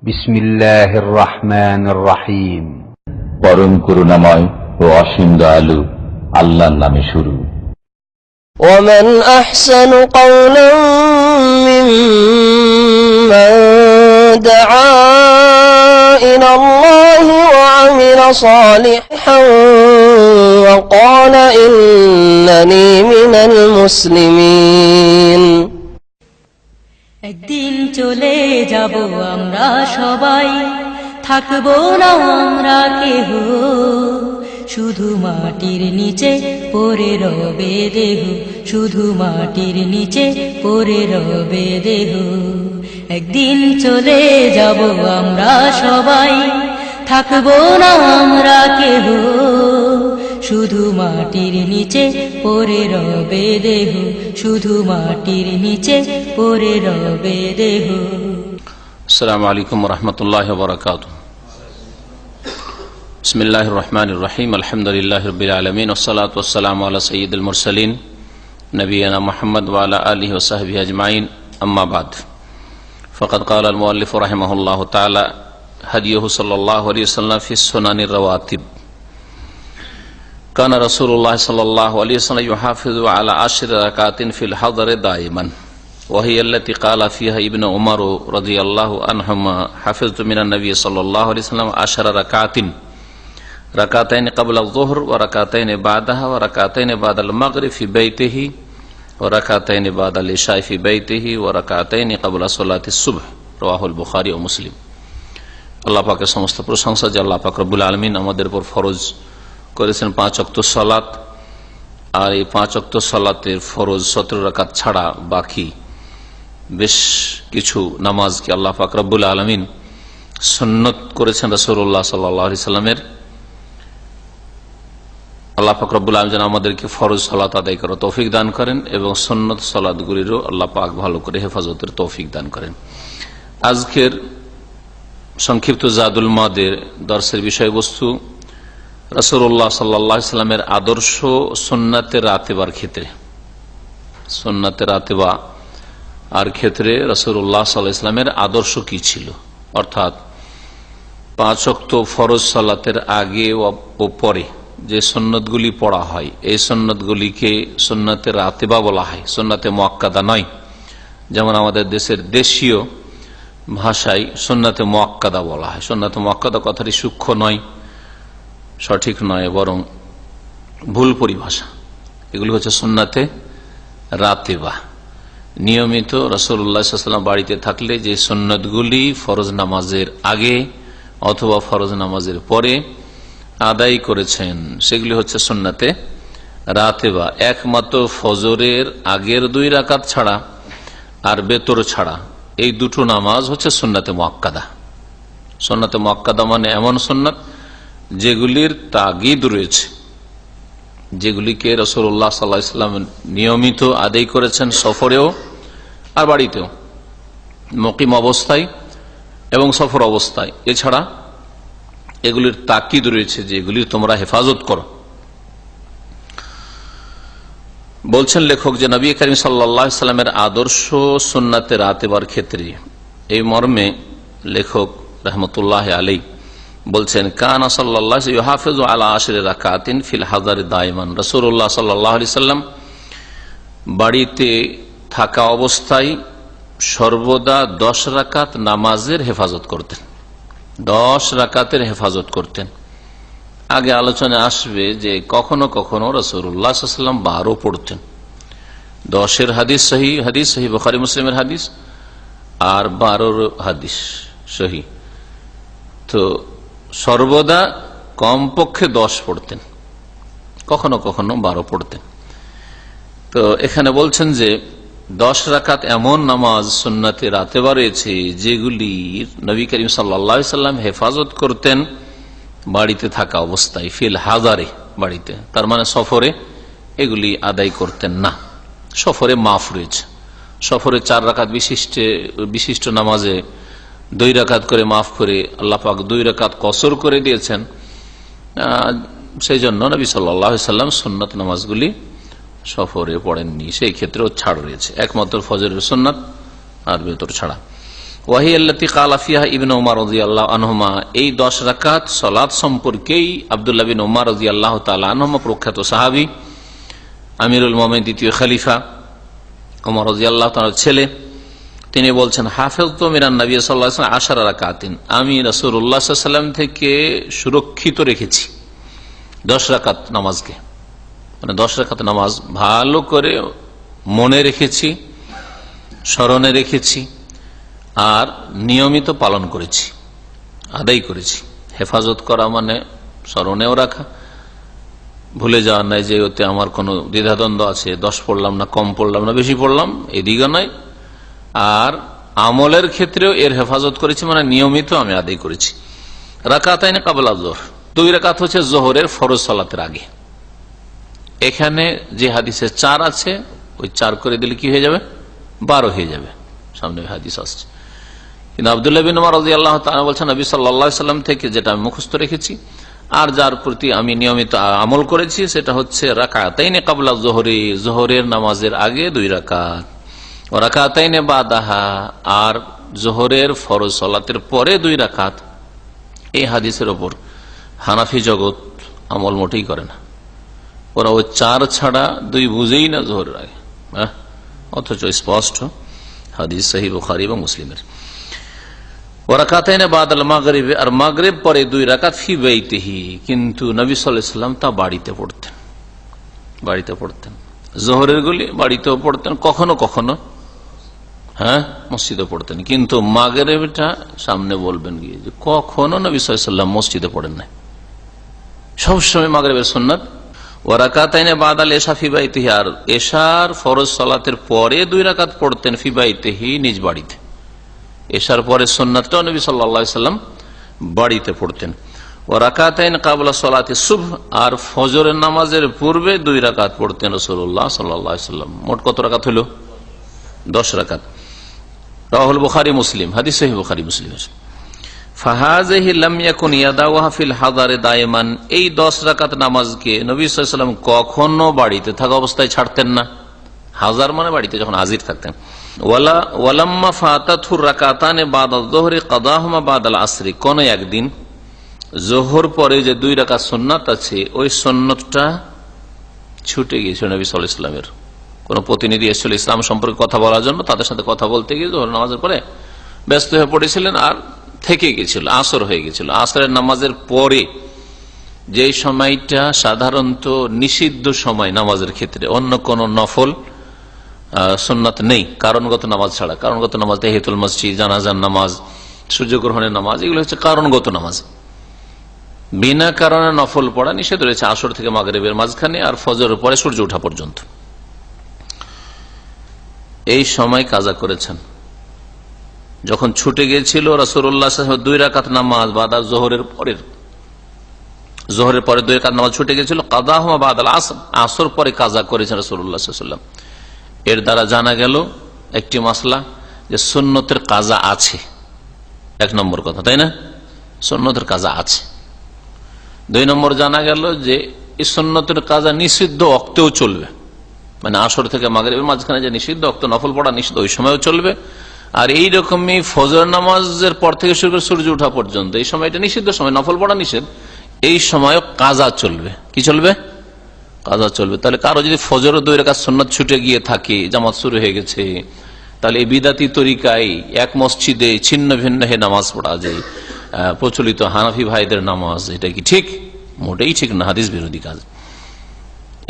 বিসমিল্লাহির রহমানির রহিম। পরম করুণাময় ও অসীম দয়ালু আল্লাহর নামে শুরু। ومن أحسن قولا ممن دعا إلى الله وعمل صالحا وقال إنني من المسلمين। একদিন চলে যাব আমরা সবাই, থাকবো না আমরা কেহ, শুধু মাটির নিচে পড়ে রবে দেহ, শুধু মাটির নিচে পড়ে রবে দেহ। একদিন চলে যাব আমরা সবাই, থাকবো না আমরা কেহ, শুধু মাটির নিচে পড়ে রবে দেহ, শুধু মাটির নিচে পড়ে রবে দেহ। আসসালামু আলাইকুম ওয়া রাহমাতুল্লাহি ওয়া বারাকাতুহু। বিসমিল্লাহির রহমানির রহিম। আলহামদুলিল্লাহি রাব্বিল আলামিন ওয়াসসালাতু ওয়াসসালামু আলা সাইয়্যিদিল মুরসালিন নবিয়িনা মুহাম্মদ ওয়া আলা আলিহি ওয়া সাহবিহি আজমাইন। আম্মা বাদ। ফাকাদ ক্বালা আল মুআল্লিফ রাহিমাহুল্লাহু তাআলা হাদিয়ুহু সাল্লাল্লাহু আলাইহি ওয়াসাল্লাম ফি সুনানির রাওয়াতিব। কানা রাসূলুল্লাহ সাল্লাল্লাহু আলাইহি ওয়াসাল্লাম ইউহাফিযু আলা 10 রাকাতিন ফিল হাদরি দাইমান وهي التي قال فيها ابن عمر رضي الله عنهما حفظت من النبي صلى الله عليه وسلم 10 ركعات ركعتين قبل الظهر وركعتين بعدها وركعتين بعد المغرب في بيته وركعتين بعد العشاء في بيته وركعتين قبل صلاة الصبح رواه البخاري ومسلم। আল্লাহ পাকের সমস্ত প্রশংসা যে আল্লাহ পাক রব্বুল আলামিন আমাদের উপর ফরজ করেছেন 5 ওয়াক্ত সালাত, আর এই 5 ওয়াক্ত সালাতের ফরজ 17 রাকাত ছাড়া বাকি বেশ কিছু নামাজকে আল্লাহ পাক রব্বুল আলামিন সুন্নত করেছেন রাসূলুল্লাহ সাল্লাল্লাহু আলাইহি সাল্লামের। আল্লাহ পাক রব্বুল আলামিন যেন আমাদেরকে ফরজ সালাত আদায় করার তৌফিক দান করেন এবং সুন্নত সালাতগুলিরও আল্লাহ পাক ভালো করে হেফাজতের তৌফিক দান করেন। আজকের সংক্ষিপ্ত জাদুল মাদের দর্শের বিষয়বস্তু রাসূলুল্লাহ সাল্লাল্লাহু আলাইহি সাল্লামের আদর্শ সুন্নাতে রাতেবার ক্ষেত্রে। সুন্নাতে রাতেবা আর ক্ষেত্রে রাসূলুল্লাহ সাল্লাল্লাহু আলাইহি সাল্লামের আদর্শ কি ছিল, অর্থাৎ 5 ওয়াক্ত ফরজ সালাতের আগে ও পরে যে সুন্নতগুলি পড়া হয় এই সুন্নতগুলিকে সুন্নাতে রাতেবা বলা হয়, সুন্নাতে মুআক্কাদা নয়। যেমন আমাদের দেশের দেশীয় ভাষায় সুন্নাতে মুআক্কাদা বলা হয়। সুন্নাতে মুআক্কাদা কথাটি সূক্ষ্ম নয়, সঠিক নয়, বরং ভুল পরিভাষা। এগুলি হচ্ছে সুন্নাতে রাতেবা। নিয়মিত রাসূলুল্লাহ সাল্লাল্লাহু আলাইহি ওয়াসাল্লাম বাড়িতে থাকলে যে সুন্নতগুলি ফরজ নামাজের আগে অথবা ফরজ নামাজের পরে আদায় করেছেন সেগুলি হচ্ছে সুন্নাতে রাতেবা। একমাত্র ফজরের আগের 2 রাকাত ছাড়া আর বেতর ছাড়া এই দুটো নামাজ হচ্ছে সুন্নাতে মুআক্কাদা। সুন্নাতে মুআক্কাদা মানে এমন সুন্নাত যেগুলির তাগিদ রয়েছে, যেগুলিকে রাসূলুল্লাহ সাল্লাল্লাহু আলাইহি ওয়াসাল্লাম নিয়মিত আদায় করেছেন সফরেও আর বাড়িতেও, মুকিম অবস্থায় এবং সফর অবস্থায়। এছাড়া এগুলির তাকিদ রয়েছে যে এগুলির তোমরা হেফাজত করো। বলছেন লেখক যে নবী করিম সাল্লাল্লাহু আলাইহি ওয়াসাল্লামের আদর্শ সুন্নাতে রাতেবার ক্ষেত্রে এই মর্মে লেখক রাহমাতুল্লাহি আলাইহি বলছেন কানা সাল্লাল্লাহু আলাইহি ওয়াসাল্লাম ইউহাফিযু আলা 10 রাকাতিন ফিল হাদরি দাইমান। রাসূলুল্লাহ সাল্লাল্লাহু আলাইহি ওয়াসাল্লাম বাড়িতে থাকা অবস্থায় সর্বদা 10 রাকাত নামাজের হেফাজত করতেন, 10 রাকাতের হেফাজত করতেন। আগে আলোচনা আসবে যে কখনো কখনো রাসূলুল্লাহ সাল্লাল্লাহু আলাইহি ওয়াসাল্লাম 12 পড়তেন। 10-এর হাদিস সহিহ বুখারী মুসলিমের হাদিস, আর 12-র হাদিস সহিহ। তো সর্বদা কমপক্ষে 10 পড়তেন, কখনো কখনো 12 পড়তেন। তো এখানে বলছেন যে 10 রাকাত এমন নামাজ সুন্নাতে রাতেবা রয়েছে যেগুলি নবী করিম সাল্লাল্লাহু আলাইহি ওয়াসাল্লাম হেফাজত করতেন বাড়িতে থাকা অবস্থায়, ফিল হাজারে, বাড়িতে, তার মানে সফরে এগুলি আদায় করতেন না। সফরে মাফ রয়েছে, সফরে 4 রাকাত বিশিষ্ট নামাজে 2 রাকাত করে মাফ করে আল্লাহ পাক 2 রাকাত কসর করে দিয়েছেন। সেই জন্য নবী সাল্লাল্লাহু আলাইহি ওয়াসাল্লাম সুন্নাত নামাজগুলি সফরে পড়েননি, সেই ক্ষেত্রেও ছাড় রয়েছে, একমাত্র ফজরের সুন্নাত আর বেতর ছাড়া। ওয়াহিয়াল্লাতী ক্বালা ফিহা ইবনে উমর রাদিয়াল্লাহু আনহুমা, এই 10 রাকাত সালাত সম্পর্কেই আব্দুল্লাহ বিন উমর রাদিয়াল্লাহু তাআলা আনহুমা প্রখ্যাত সাহাবী, আমিরুল মুমিনিন দ্বিতীয় খলিফা ওমর রাদিয়াল্লাহু তাআলার ছেলে, তিনি বলছেন হাফিজতু মিনান নবী সাল্লাল্লাহু আলাইহি ওয়াসাল্লাম 10 রাকাতিন, আমি রাসূলুল্লাহ সাল্লাল্লাহু আলাইহি ওয়াসাল্লাম থেকে সুরক্ষিত রেখেছি 10 রাকাত নামাজকে, মানে 10 রাকাত নামাজ ভালো করে মনে রেখেছি, স্মরণে রেখেছি আর নিয়মিত পালন করেছি, আদায় করেছি। হেফাজত করা মানে স্মরণেও রাখা, ভুলে যাওয়া নাই যে ওতে আমার কোনো দ্বিধাদ্বন্দ্ব আছে, 10 পড়লাম না, কম পড়লাম না, বেশি পড়লাম, এদিকে নয়। আর আমলের ক্ষেত্রেও এর হেফাজত করেছি, মানে নিয়মিত আমি আদায় করেছি। রাকাতাইন কাবলা যোহর, 2 রাকাত হচ্ছে জোহরের ফরজ সালাতের আগে। এখানে যে হাদিসে 4 আছে, ওই 4 করে দিলে কি হয়ে যাবে? 12 হয়ে যাবে, সামনে হাদিস আসছে। কিন্তু আব্দুল্লাহ বিন উমর রাদিয়াল্লাহু তাআলা বলছেন নবী সাল্লাল্লাহু আলাইহি ওয়াসাল্লাম থেকে যেটা আমি মুখস্থ রেখেছি আর যার প্রতি আমি নিয়মিত আমল করেছি, সেটা হচ্ছে রাকাতাইন কাবলা যোহরি, জোহরের নামাজের আগে 2 রাকাত, ও রাকাতাইন বাদাহা, আর জোহরের ফরজ সালাতের পরে 2 রাকাত। এই হাদিসের ওপর হানাফি জগৎ আমল মোটেই করে না, ওরা ওই 4 ছাড়া 2 বুঝেই না জোহরের আগে, অথচ স্পষ্ট হাদিস সহিহ বুখারী এবং মুসলিমের। ওয়ারাকাতাইনে বাদাল মাগরিব, আর মাগরিব পরে 2 রাকাত ফি বাইতিহি, কিন্তু নবী সাল্লাল্লাহু আলাইহি ওয়াসাল্লাম তা বাড়িতে পড়তেন। জোহরের গুলি বাড়িতেও পড়তেন, কখনো কখনো মসজিদে পড়তেন, কিন্তু মাগরিবটা সামনে বলবেন গিয়ে যে কখনো নবী সাল্লাল্লাহু আলাইহি ওয়াসাল্লাম মসজিদে পড়েন নাই, সবসময় মাগরিবের সুন্নাত। ওয়ারাকাতাইনে বাদাল এশা ফি বাইতিহি, আর এশার ফরজ সালাতের পরে 2 রাকাত পড়তেন ফি বাইতিহি, নিজ বাড়িতে। এশার পরে সুন্নাতটাও নবী সাল্লাল্লাহু আলাইহি ওয়াসাল্লাম বাড়িতে পড়তেন। ওয়ারাকাতাইন কাবলা সালাতি সুবহ, আর ফজরের নামাজের পূর্বে 2 রাকাত পড়তেন রাসূলুল্লাহ সাল্লাল্লাহু আলাইহি ওয়াসাল্লাম। মোট কত রাকাত হলো? 10 রাকাত। রাওয়াহুল বুখারী মুসলিম, হাদিস সহিহ বুখারী মুসলিমের। ফাহাযিহি লাম ইয়াকুন ইয়াদাউহা ফিল হাদারে দায়মান, এই 10 রাকাত নামাজকে নবী সাল্লাল্লাহু আলাইহি ওয়াসাল্লাম কখনো বাড়িতে থাকা অবস্থায় ছাড়তেন না। হাজার মানে বাড়িতে যখন হাজির থাকতেন। ওয়ালাম্মা ফাতাতুর রাকাতানে বাদাল যোহরি কাদাহুমা বাদাল আসরি, কোন একদিন জোহর পরে যে 2 রাকাত সুন্নাত আছে, ওই সুন্নতটা ছুটে গিয়েছিল নবী সাল্লাল্লাহু আলাইহি ওয়াসাল্লামের। কোন প্রতিনিধি এসেছিল ইসলাম সম্পর্কে কথা বলার জন্য, তাদের সাথে কথা বলতে গিয়ে জোহর নামাজের পরে ব্যস্ত হয়ে পড়েছিলেন আর থেকে গেছিল, আসর হয়ে গেছিল। আসরের নামাজের পরে যে সময়টা সাধারণত নিষিদ্ধ সময় নামাজের ক্ষেত্রে, অন্য কোন নফল সুন্নাত নেই কারণগত নামাজ ছাড়া। কারণগত নামাজ তাহিয়াতুল মসজিদ, জানাজার নামাজ, সূর্যগ্রহণের নামাজ, এগুলো হচ্ছে কারণগত নামাজ। বিনা কারণে নফল পড়া নিষেধ রয়েছে আসর থেকে মাগরিবের মাঝখানে আর ফজরের পরে সূর্য ওঠা পর্যন্ত। এই সময় কাজা করেছেন। যখন ছুটে গিয়েছিল রাসূলুল্লাহ সাল্লাল্লাহু আলাইহি ওয়াসাল্লাম 2 রাকাত নামাজ বাদা জোহরের পরে 2 রাকাত নামাজ ছুটে গিয়েছিল, কাদাহুমা বাদাল আসর, আসর পরে কাজা করেছেন রাসূলুল্লাহ সাল্লাল্লাহু আলাইহি ওয়াসাল্লাম। এর দ্বারা জানা গেল একটি মাসলা, যে সুন্নতের কাজা আছে, 1 নম্বর কথা, তাই না? সুন্নতের কাজা আছে। 2 নম্বর জানা গেল যে এই সুন্নতের কাজা নিষিদ্ধ ওয়াক্তেও চলবে, মানে আসর থেকে মাগরিবের মাঝখানে যে নিষিদ্ধ ওয়াক্ত নফল পড়া নিষিদ্ধ, ওই সময়ও চলবে। আর এই রকমই ফজর নামাজের পর থেকে শুরু করে সূর্য ওঠা পর্যন্ত এই সময়টা নিষিদ্ধ সময়, নফল পড়া নিষেধ, এই সময়ও কাজা চলবে। কি চলবে? কাজা চলবে। তাহলে কারো যদি ফজর 2 রাকাত সুন্নাত ছুটে গিয়ে থাকে, জামাত শুরু হয়ে গেছে, তাহলে এই বিদাতি তরিকায় এক মসজিদে ছিন্ন ভিন্ন হয়ে নামাজ পড়া যায়, প্রচলিত হানাফি ভাইদের নামাজ, এটা কি ঠিক? মোটেই ঠিক না, হাদিস বিরোধী কাজ।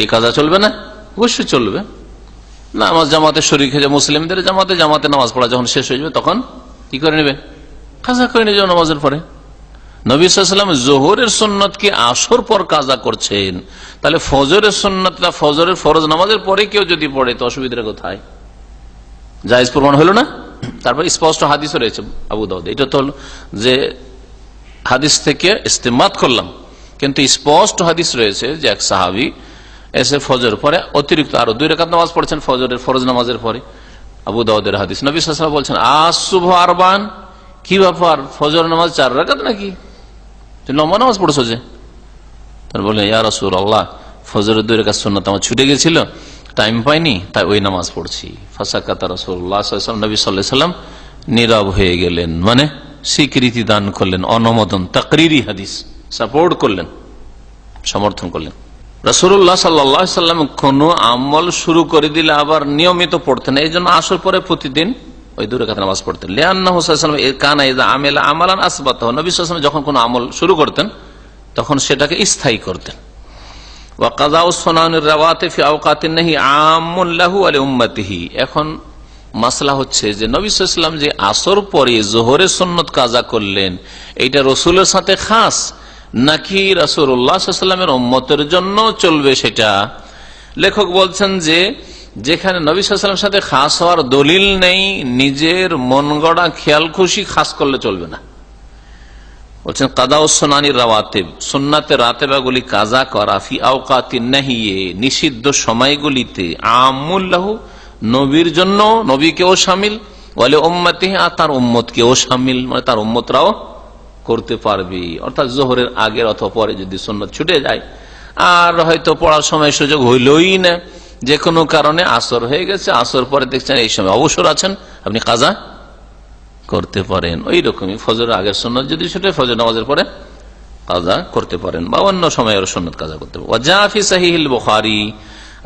এই কাজা চলবে না? অবশ্যই চলবে। নামাজ জামাতে শরীক হয়ে যায়, মুসলিমদের জামাতে নামাজ পড়া যখন শেষ হয়ে যাবে তখন কি করে নেবে? কাজা করে নেবে নামাজের পরে। নবী সাল্লাল্লাহু আলাইহি ওয়াসাল্লাম জোহরের সুন্নতকে আসর পর কাজা করছেন, তাহলে ফজরের সুন্নতটা ফজরের ফরজ নামাজের পরে কেউ যদি পড়ে তো অসুবিধা কোথায়? জায়েজ প্রমাণ হলো না? তারপর স্পষ্ট হাদিস রয়েছে আবু দাউদ, এটা তো হলো যে হাদিস থেকে ইস্তেমাত করলাম, কিন্তু স্পষ্ট হাদিস রয়েছে যে এক সাহাবী এসে ফজর পরে অতিরিক্ত আরো 2 রাকাত নামাজ পড়েছেন ফজরের ফরজ নামাজের পরে। আবু দাউদের হাদিস, নবী সাল্লাল্লাহু আলাইহি ওয়াসাল্লাম বলছেন আজ সুবহ আরবান, কি ব্যাপার ফজর নামাজ 4 রাকাত নাকি? লম্বা নামাজ পড়ছো যে? তার বলে ইয়া রাসূলুল্লাহ, ফজরের 2 রাকাত সুন্নাত আমার ছুটে গেছিল, টাইম পাইনি, তাই ওই নামাজ পড়ছি। ফাসাকাতা রাসূলুল্লাহ সাল্লাল্লাহু আলাইহি ওয়াসাল্লাম, নবী সাল্লাল্লাহু আলাইহি ওয়াসাল্লাম নীরব হয়ে গেলেন, মানে স্বীকৃতি দান করলেন, অনুমোদন, তাকরিরি হাদিস, সাপোর্ট করলেন, সমর্থন করলেন। রাসূলুল্লাহ সাল্লাল্লাহু আলাইহি সাল্লাম কোন আমল শুরু করে দিলে আবার নিয়মিত পড়তেন, এই জন্য আসর পরে প্রতিদিন ওই 2 রাকাত নামাজ পড়তেন। লিআন্নাহু সাল্লাল্লাহু আলাইহি ওয়াসাল্লাম কানা ইযা আমিলা আমালান আসবাতাহু, নবী সাল্লাল্লাহু আলাইহি ওয়াসাল্লাম যখন কোন আমল শুরু করতেন তখন সেটাকে স্থায়ী করতেন। ওয়া কাযাউ সুনানির রাওয়াতিব ফি আওকাতিন নাহি আম্মুন লাহু ওয়া লিউম্মাতিহি। এখন মাসলা হচ্ছে যে নবী সাল্লাল্লাহু আলাইহি ওয়াসাল্লাম যে আসর পরে যোহরের সুন্নত কাজা করলেন, এইটা রাসূলের সাথে খাস নাকি রাসূলুল্লাহ সাল্লাল্লাহু আলাইহি ওয়াসাল্লামের উম্মতের জন্য চলবে সেটা? লেখক বলছেন যে যেখানে নবী সাল্লাল্লাহু আলাইহি ওয়াসাল্লামের সাথে খাস হওয়ার দলিল নেই, নিজের মন গড়া খেয়াল খুশি খাস করলে চলবে না। বলছেন কাদাউ সুনানির রাওয়াতিব, সুন্নাতের রাতেবাগুলি কাজা করা, ফি আওকাতিন নাহিয়ে, নিষিদ্ধ সময়গুলিতে, আম্মুল লাহু, নবীর জন্য, নবীকেও শামিল, ওয়ালি উম্মতিহি, আর তার উম্মতকেও শামিল, মানে তার উম্মতরাও করতে পারবে। অর্থাৎ যোহরের আগের অথবা পরে যদি সুন্নত ছুটে যায় আর হয়তো পড়ার সময় সুযোগ হইলই না, যে কোনো কারণে আসর হয়ে গেছে, আসর পরে দেখছেন এই সময় অবসর আছেন, আপনি কাজা করতে পারেন। ওই রকমই ফজরের আগের সুন্নত যদি ছুটে ফজর নামাজের পরে কাজা করতে পারেন, বা অন্য সময়ের সুন্নত কাজা করতে পারেন। ওয়া ফি সহিহুল বুখারী,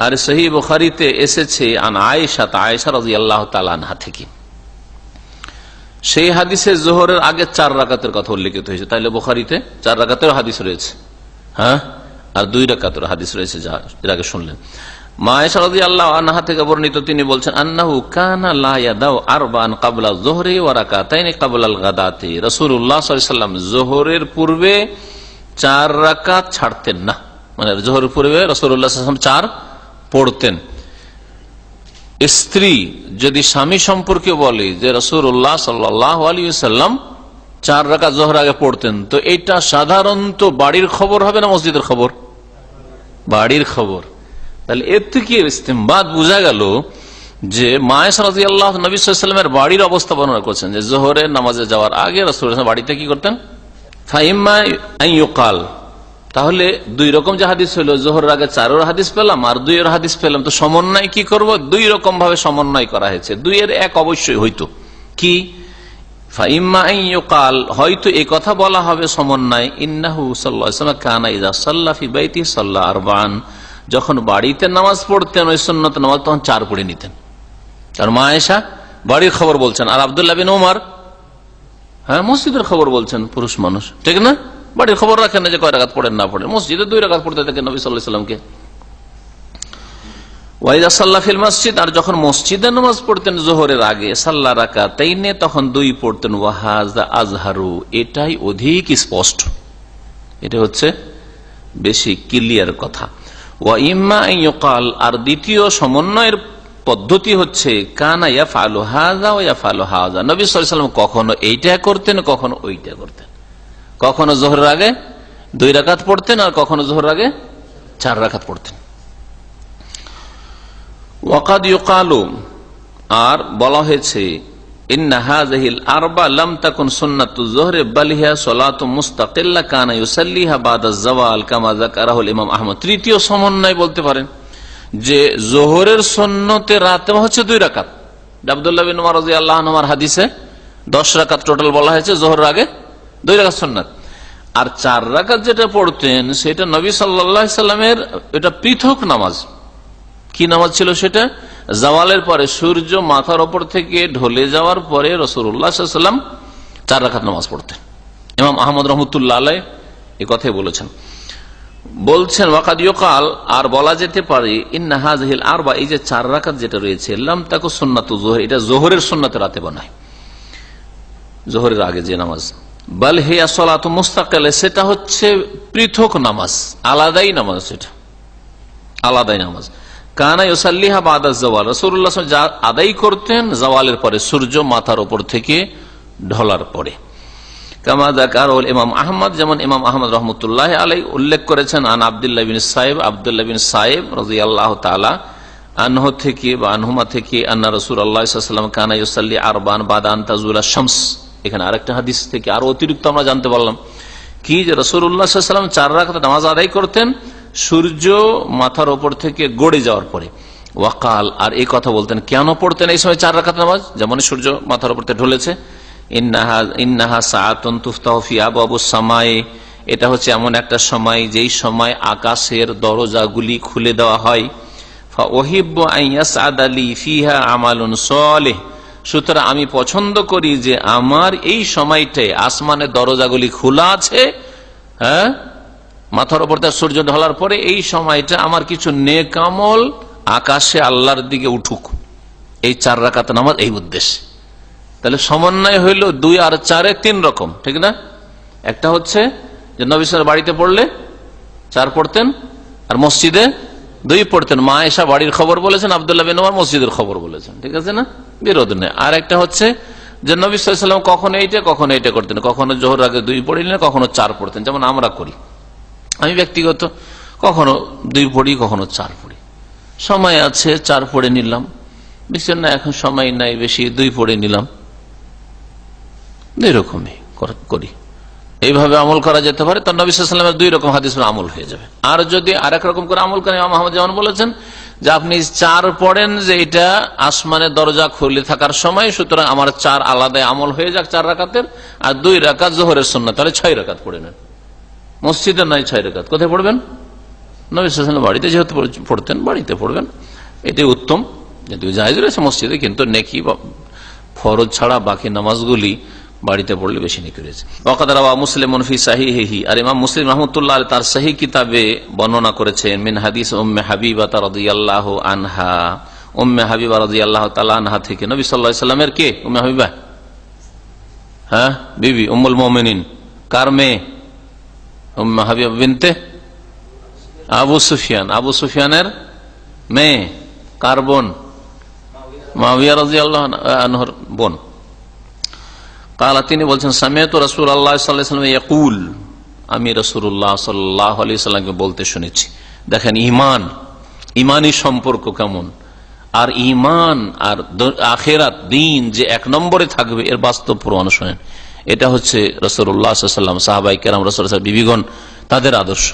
আর সহিহ বুখারীতে এসেছে আন আয়েশা রাদিয়াল্লাহু তাআলা আনহা থেকে, সেই হাদিসে যোহরের আগে 4 রাকাতের কথা উল্লেখিত হয়েছে। তাইলে বুখারীতে 4 রাকাতের হাদিস রয়েছে, হ্যাঁ, আর 2 রাকাতের হাদিস রয়েছে, যা এর আগে শুনলেন। মা আয়েশা রাদিয়াল্লাহু আনহা থেকে বর্ণিত, তিনি বলছেন আন্নাহু কানা লা ইয়াদাউ আরবান ক্বাবলা যুহরি ওয়া রাকাতাইনি ক্বাবলাল গাদাতি। রাসূলুল্লাহ সাল্লাল্লাহু আলাইহি ওয়াসাল্লাম যোহরের পূর্বে 4 রাকাত ছাড়তেন না, মানে যোহরের পূর্বে রাসূলুল্লাহ সাল্লাল্লাহু আলাইহি ওয়াসাল্লাম 4 পড়তেন। স্ত্রী যদি স্বামী সম্পর্কে বলে যে রাসূলুল্লাহ সাল্লাল্লাহু আলাইহি ওয়াসাল্লাম 4 রাকাত যোহর আগে পড়তেন, তো এটা সাধারণত বাড়ির খবর হবে না মসজিদের খবর? বাড়ির খবর। তাহলে এর থেকে ইস্তেমবাদ বোঝা গেল যে মা আয়েশা রাদিয়াল্লাহু আনহা নবী সাল্লাল্লাহু আলাইহি ওয়াসাল্লামের বাড়ির অবস্থা বর্ণনা করছেন যে যোহরের নামাজে যাওয়ার আগে রাসূলুল্লাহ বাড়িতে কি করতেন। ফাইম্মা আন ইউকাল, তাহলে 2 রকম যে হাদিস হলো, যোহরের আগে 4 হাদিস পেলাম আর 2 হাদিস পেলাম, তো সমন্বয় কি করব? 2 রকম ভাবে সমন্বয় করা হয়েছে, 2 এর 1 অবশ্যই হইতো কি, ফাইম্মা আন ইউকাল, হয়তো এই কথা বলা হবে সমন্বয়, ইন্নাহু সাল্লাল্লাহু আলাইহি ওয়াসাল্লাম কানা ইযা সাল্লা ফি বাইতি সাল্লা আরবান, যখন বাড়িতে নামাজ পড়তেন ওই সুন্নত নামাজ তখন 4 পড়ে নিতেন। আর মা আয়েশা বাড়ির খবর বলছেন, আর আব্দুল্লাহ বিন ওমর হ্যাঁ মসজিদের খবর বলছেন, পুরুষ মানুষ, ঠিক না? বাড়ির খবর রাখেন না যে কয় রাকাত পড়েন না পড়েন, মসজিদে 2 রাকাত পড়তে দেখেন নবী সাল্লাল্লাহু আলাইহি ওয়াসাল্লামকে। ওয়াইদা সাল্লা ফিল মসজিদ, আর যখন মসজিদে নামাজ পড়তেন যোহরের আগে সাল্লা রাকাতাইনে, তখন 2 পড়তেন। ওয়াহাজা আজহারু, এটাই অধিক স্পষ্ট, এটা হচ্ছে বেশি ক্লিয়ার কথা। ওয়া ইম্মা আন ইউকাল, আর দ্বিতীয় সমন্বয়ের পদ্ধতি হচ্ছে কানা ইয়াফআলু হাযা ওয়া ইয়াফআলু হাযা, নবী সাল্লাল্লাহু আলাইহি ওয়াসাল্লাম কখনো এইটা করতেন কখনো ওইটা করতেন, কখনো যোহরের আগে 2 রাকাত পড়তেন আর কখনো যোহরের আগে 4 রাকাত পড়তেন। ওয়াকাদ ইউকালু, আর বলা হয়েছে ইন্না হাযিহিল আরবা লাম তাকুন সুন্নাতুজ যোহরি বাল হিয়া সালাতু মুস্তাকিল্লা কানা ইউসাল্লিহা বাদা যাওয়াল কামা যাকারাহুল ইমাম আহমদ। তৃতীয় সমন্বয় বলতে পারেন যে যোহরের সুন্নতে রাতে হচ্ছে 2 রাকাত, আব্দুল্লাহ বিন ওমর রাদিয়াল্লাহু আনহু হাদিসে 10 রাকাত টোটাল বলা হয়েছে, যোহরের আগে 2 রাকাত সুন্নাত, আর 4 রাকাত যেটা পড়তেন সেটা নবী সাল্লাল্লাহু আলাইহি সাল্লামের এটা পৃথক নামাজ। কি নামাজ ছিল সেটা? জাওয়ালের পরে, সূর্য মাথার উপর থেকে ঢলে যাওয়ার পরে রাসূলুল্লাহ সাল্লাল্লাহু আলাইহি ওয়াসাল্লাম 4 রাকাত নামাজ পড়তেন। ইমাম আহমদ রাহমাতুল্লাহ আলাইহি এই কথাই বলেছেন। বলছেন ওয়াকাদ ইউকাল, আর বলা যেতে পারে ইন্না হাযিহিল আরবা, এই যে 4 রাকাত যেটা রয়েছে, লাম তাকু সুন্নাতু যোহর, এটা যোহরের সুন্নাতে রাতে বানায়, যোহরের আগে যে নামাজ, বাল হিয়া সালাতু মুস্তাকিলা, সেটা হচ্ছে পৃথক নামাজ, আলাদাই নামাজ, সেটা আলাদাই নামাজ। কানা ইউসাল্লিহা বাদা যাওয়াল, রাসূলুল্লাহ সাল্লাল্লাহু আলাইহি ওয়াসাল্লাম যা আদায় করতেন জাওয়ালের পরে, সূর্য মাথার উপর থেকে ঢলার পরে। কামা যাকারাহুল ইমাম আহমদ, যেমন ইমাম আহমদ রাহমাতুল্লাহি আলাইহি উল্লেখ করেছেন, আন আব্দুল্লাহ বিন সাইব, আব্দুল্লাহ বিন সাইব রাদিয়াল্লাহু তাআলা আনহু থেকে বা আনহুমা থেকে, আন্না রাসূলুল্লাহ সাল্লাল্লাহু আলাইহি ওয়াসাল্লাম কানা ইউসাল্লি আরবান বাদা আন তাজুলা শামস। এখানে আরেকটা হাদিস থেকে আরো অতিরিক্ত আমরা জানতে পারলাম কি, যে রাসূলুল্লাহ সাল্লাল্লাহু আলাইহি ওয়াসাল্লাম 4 রাকাত নামাজ আদায় করতেন সূর্য মাথার উপর থেকে গড়ে যাওয়ার পরে। ওয়াকাল, আর এই কথা বলতেন। কেন পড়তেন এই সময় 4 রাকাত নামাজ? যেমন সূর্য মাথার উপর ঢলেছে, ইন্নাহা সাআতুন তুফতাহু ফি আবওয়াবিস সামাই, এটা হচ্ছে এমন একটা সময় যেই সময় আকাশের দরজাগুলি খুলে দেওয়া হয়। ফাউহিব্বু আন ইয়াসআদা লি ফিহা আমালুন সালিহ, সুতরাং আমি পছন্দ করি যে আমার এই সময়টায় আসমানের দরজাগুলি খোলা আছে, হ্যাঁ, মাথার উপর তার সূর্য ঢলার পরে এই সময়টা আমার কিছু নেক আমল আকাশে আল্লাহর দিকে উঠুক, এই 4 রাকাত নামাজ এই উদ্দেশ্যে। তাহলে সমন্বয় হইল 2 আর 4 3 রকম, ঠিক না? একটা হচ্ছে যে নবী সাল্লাল্লাহু আলাইহি ওয়াসাল্লাম বাড়িতে পড়লে 4 পড়তেন আর মসজিদে 2 পড়তেন। মা আয়েশা বাড়ির খবর বলেছেন, আব্দুল্লাহ বিন ওমর মসজিদের খবর বলেছেন, ঠিক আছে না, বিরোধ নেই। আর একটা হচ্ছে যে নবী সাল্লাল্লাহু আলাইহি ওয়াসাল্লাম কখনো এইটা করতেন, কখনো জোহর আগে 2 পড়ে নিলেন, কখনো 4 পড়তেন, যেমন আমরা করি। আমি ব্যক্তিগত কখনো 2 পড়ি, কখনো 4 পড়ি। সময় আছে 4 পড়ে নিলাম, বুঝছেন না, এখন সময় নাই বেশি 2 পড়ে নিলাম, এরকমই করি। এইভাবে আমল করা যেতে পারে। তো নবী সাল্লাল্লাহু আলাইহি ওয়াসাল্লামের 2 রকম হাদিসের আমল হয়ে যাবে। আর যদি আরেক রকম করে আমল করেন, ইমাম আহমদ যেমন বলেছেন যে আপনি 4 পড়েন যে এটা আসমানের দরজা খুলে থাকার সময়, সুতরাং আমার 4 আলাদা আমল হয়ে যাক 4 রাকাতের, আর 2 রাকাত যোহরের সুন্নাত, তাহলে 6 রাকাত পড়ে নেন। মসজিদে নাই 6 রাকাত, কোথায় পড়বেন? নবী সাল্লাল্লাহু আলাইহি ওয়াসাল্লাম বাড়িতে যেহেতু পড়তেন, বাড়িতে পড়বেন, এটাই উত্তম। যদিও জায়েজ রয়েছে মসজিদে, কিন্তু নেকি ফরজ ছাড়া বাকি নামাজগুলি বাড়িতে পড়লে বেশি নেকি রয়েছে। ওয়াকাদ রাওয়া মুসলিমুন ফি সাহিহিহি, আর ইমাম মুসলিম রাহমাতুল্লাহ আলাইহি তার সহিহ কিতাবে বর্ণনা করেছেন মিন হাদিস উম্মে হাবিবা রাদিয়াল্লাহু আনহা, উম্মে হাবিবা রাদিয়াল্লাহু তাআলা আনহা থেকে, নবী সাল্লাল্লাহু আলাইহি ওয়াসাল্লামের কে উম্মে হাবিবা? হ্যাঁ, বিবি উম্মুল মুমিনিন। কার মেয়ে? উম্মে হাবিবা বিনতে আবু সুফিয়ান, আবু সুফিয়ানের মেয়ে। কার বোন? মুআবিয়া রাদিয়াল্লাহু আনহুর বোন। কালা, তিনি বলছেন সামিআতু রাসূলুল্লাহ সাল্লাল্লাহু আলাইহি ওয়াসাল্লাম ইয়াকুল, আমি রাসূলুল্লাহ সাল্লাল্লাহু আলাইহি ওয়াসাল্লামকে বলতে শুনেছি। দেখেন ইমানি সম্পর্ক কেমন, আর ইমান আর আখিরাত দিন যে 1 নম্বরে থাকবে এর বাস্তব প্রমাণ শোনেন। এটা হচ্ছে রাসূলুল্লাহ সাল্লাল্লাহু আলাইহি ওয়াসাল্লাম, সাহাবায়ে কেরাম, রাসূলুল্লাহ সাল্লাল্লাহু আলাইহি ওয়াসাল্লাম বিবিগণ, তাদের আদর্শ।